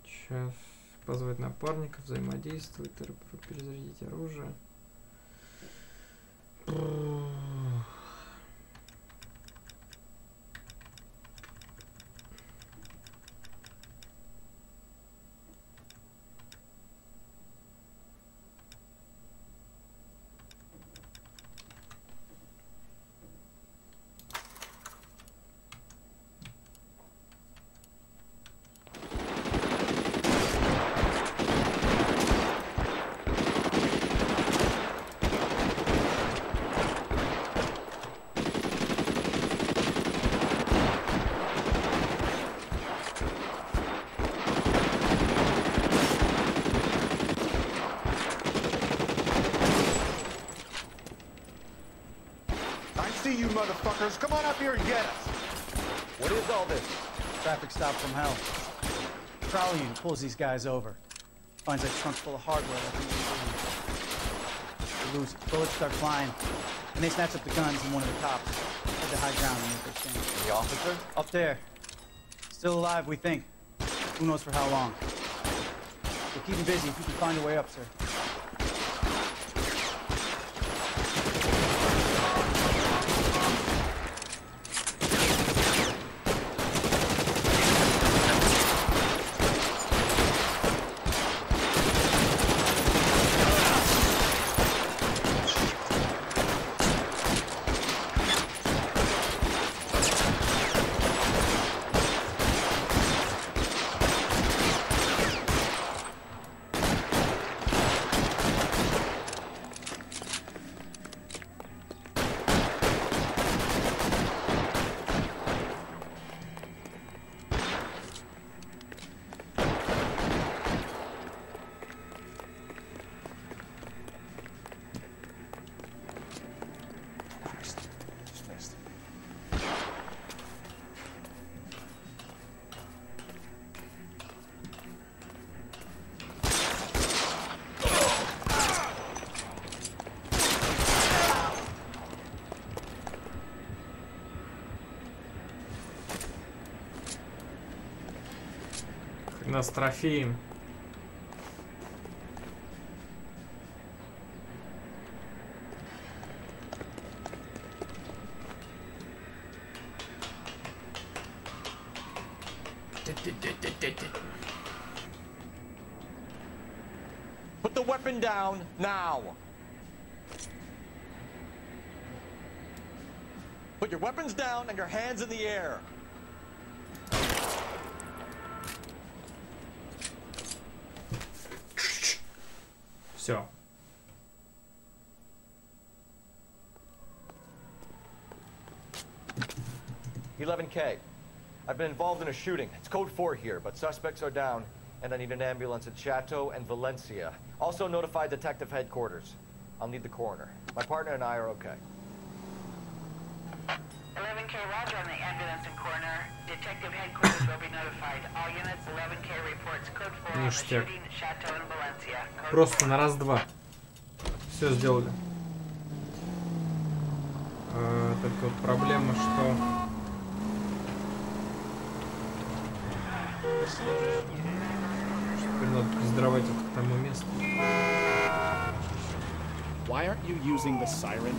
Сейчас позвать напарников, взаимодействовать, перезарядить оружие. see you motherfuckers. Come on up here and get us. What is all this? Traffic stop from hell. Trolley unit pulls these guys over. Finds a trunk full of hardware like they lose it. Bullets start flying. And they snatch up the guns and one of the cops. Head to high ground and make their stand. The officer? Up there. Still alive, we think. Who knows for how long. We'll keep him busy if you can find a way up, sir. Нас трофеем. Put the weapon down now. Put your weapons down and your hands in the air. Все. $11K. I've been involved in a shooting. It's code 4 here, but suspects are down, and I need an ambulance at Chateau and Valencia. Also notify detective headquarters. I'll need the coroner. My partner and I are okay. 11K, roger on the ambulance and coroner. Detective headquarters will be notified. All units, 11K reports code 4 on the shooting at Chateau and Valencia. Просто на раз-два. Все сделали. Только вот проблема, что... Теперь надо пиздровать это к тому месту. Why aren't you using the siren?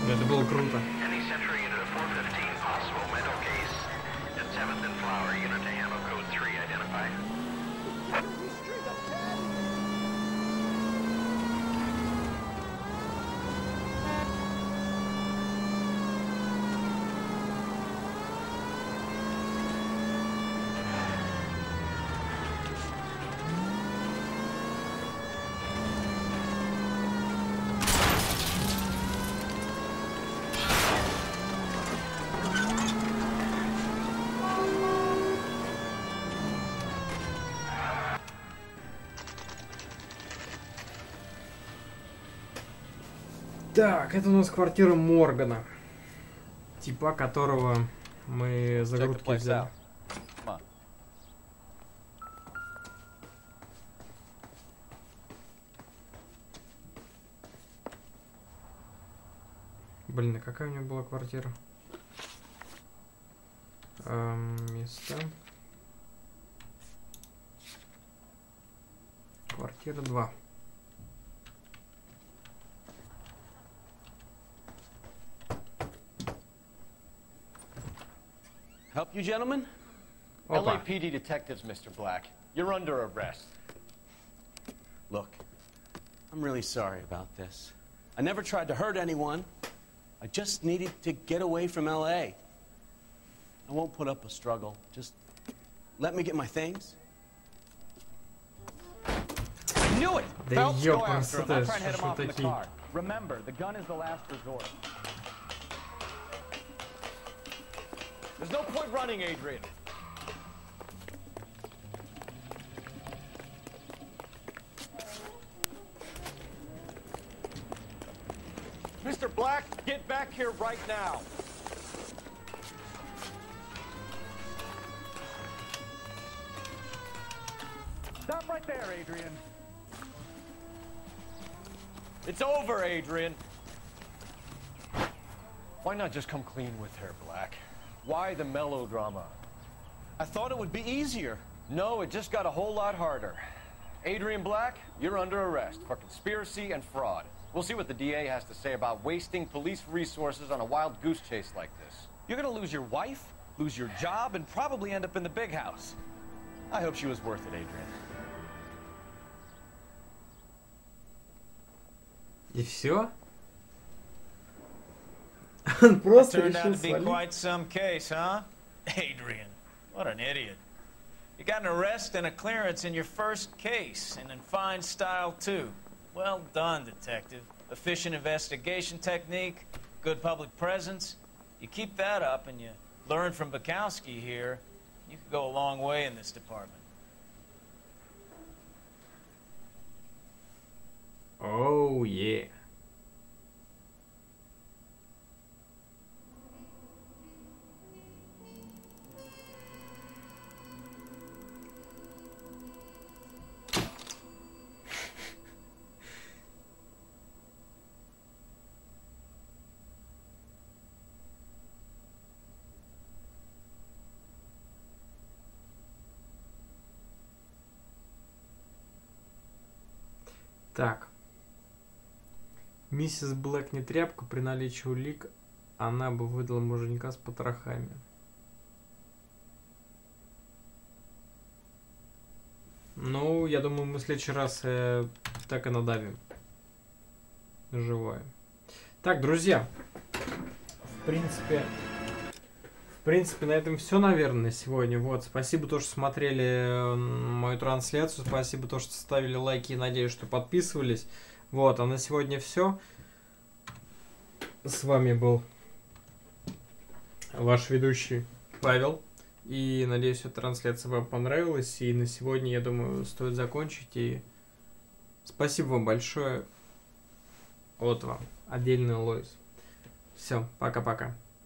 Это было круто. Any Century unit of 415 possible mental case. At 7th and Flower unit to handle code 3 identified. Так, это у нас квартира Моргана. Типа которого мы за грудки взяли. Блин, а какая у него была квартира? Места. Квартира 2. Help you, gentlemen? Опа. LAPD detectives, Mr. Black. You're under arrest. Look, I'm really sorry about this. I never tried to hurt anyone. I just needed to get away from LA. I won't put up a struggle. Just let me get my things. I knew it! Да Phelps, go ёпрст, after him. I'll try and head him что off in the такие? car. Remember, the gun is the last resort. There's no point running, Adrian. Mr. Black, get back here right now. Stop right there, Adrian. It's over, Adrian. Why not just come clean with her, Black? Why the melodrama? I thought it would be easier. No, it just got a whole lot harder. Adrian Black, you're under arrest for conspiracy and fraud. We'll see what the DA has to say about wasting police resources on a wild goose chase like this. You're gonna lose your wife, lose your job, and probably end up in the big house. I hope she was worth it, Adrian. И все? Он просто Turned out решил to be свалить. quite some case, huh? Adrian, what an idiot. You got an arrest and a clearance in your first case, and in fine style, too. Well done, detective. Efficient investigation technique, good public presence. You keep that up and you learn from Bukowski here, you could go a long way in this department. Oh, yeah. Так. Миссис Блэк не тряпка, при наличии улик она бы выдала муженька с потрохами. Ну, я думаю, мы в следующий раз так и надавим. Живое. Так, друзья. В принципе, на этом все, наверное, сегодня. Вот, спасибо, то, что смотрели мою трансляцию. Спасибо, то, что ставили лайки. Надеюсь, что подписывались. Вот, а на сегодня все. С вами был ваш ведущий Павел. И надеюсь, эта трансляция вам понравилась. И на сегодня, я думаю, стоит закончить. И спасибо вам большое. Вот вам. Отдельный Лоис. Все, пока-пока.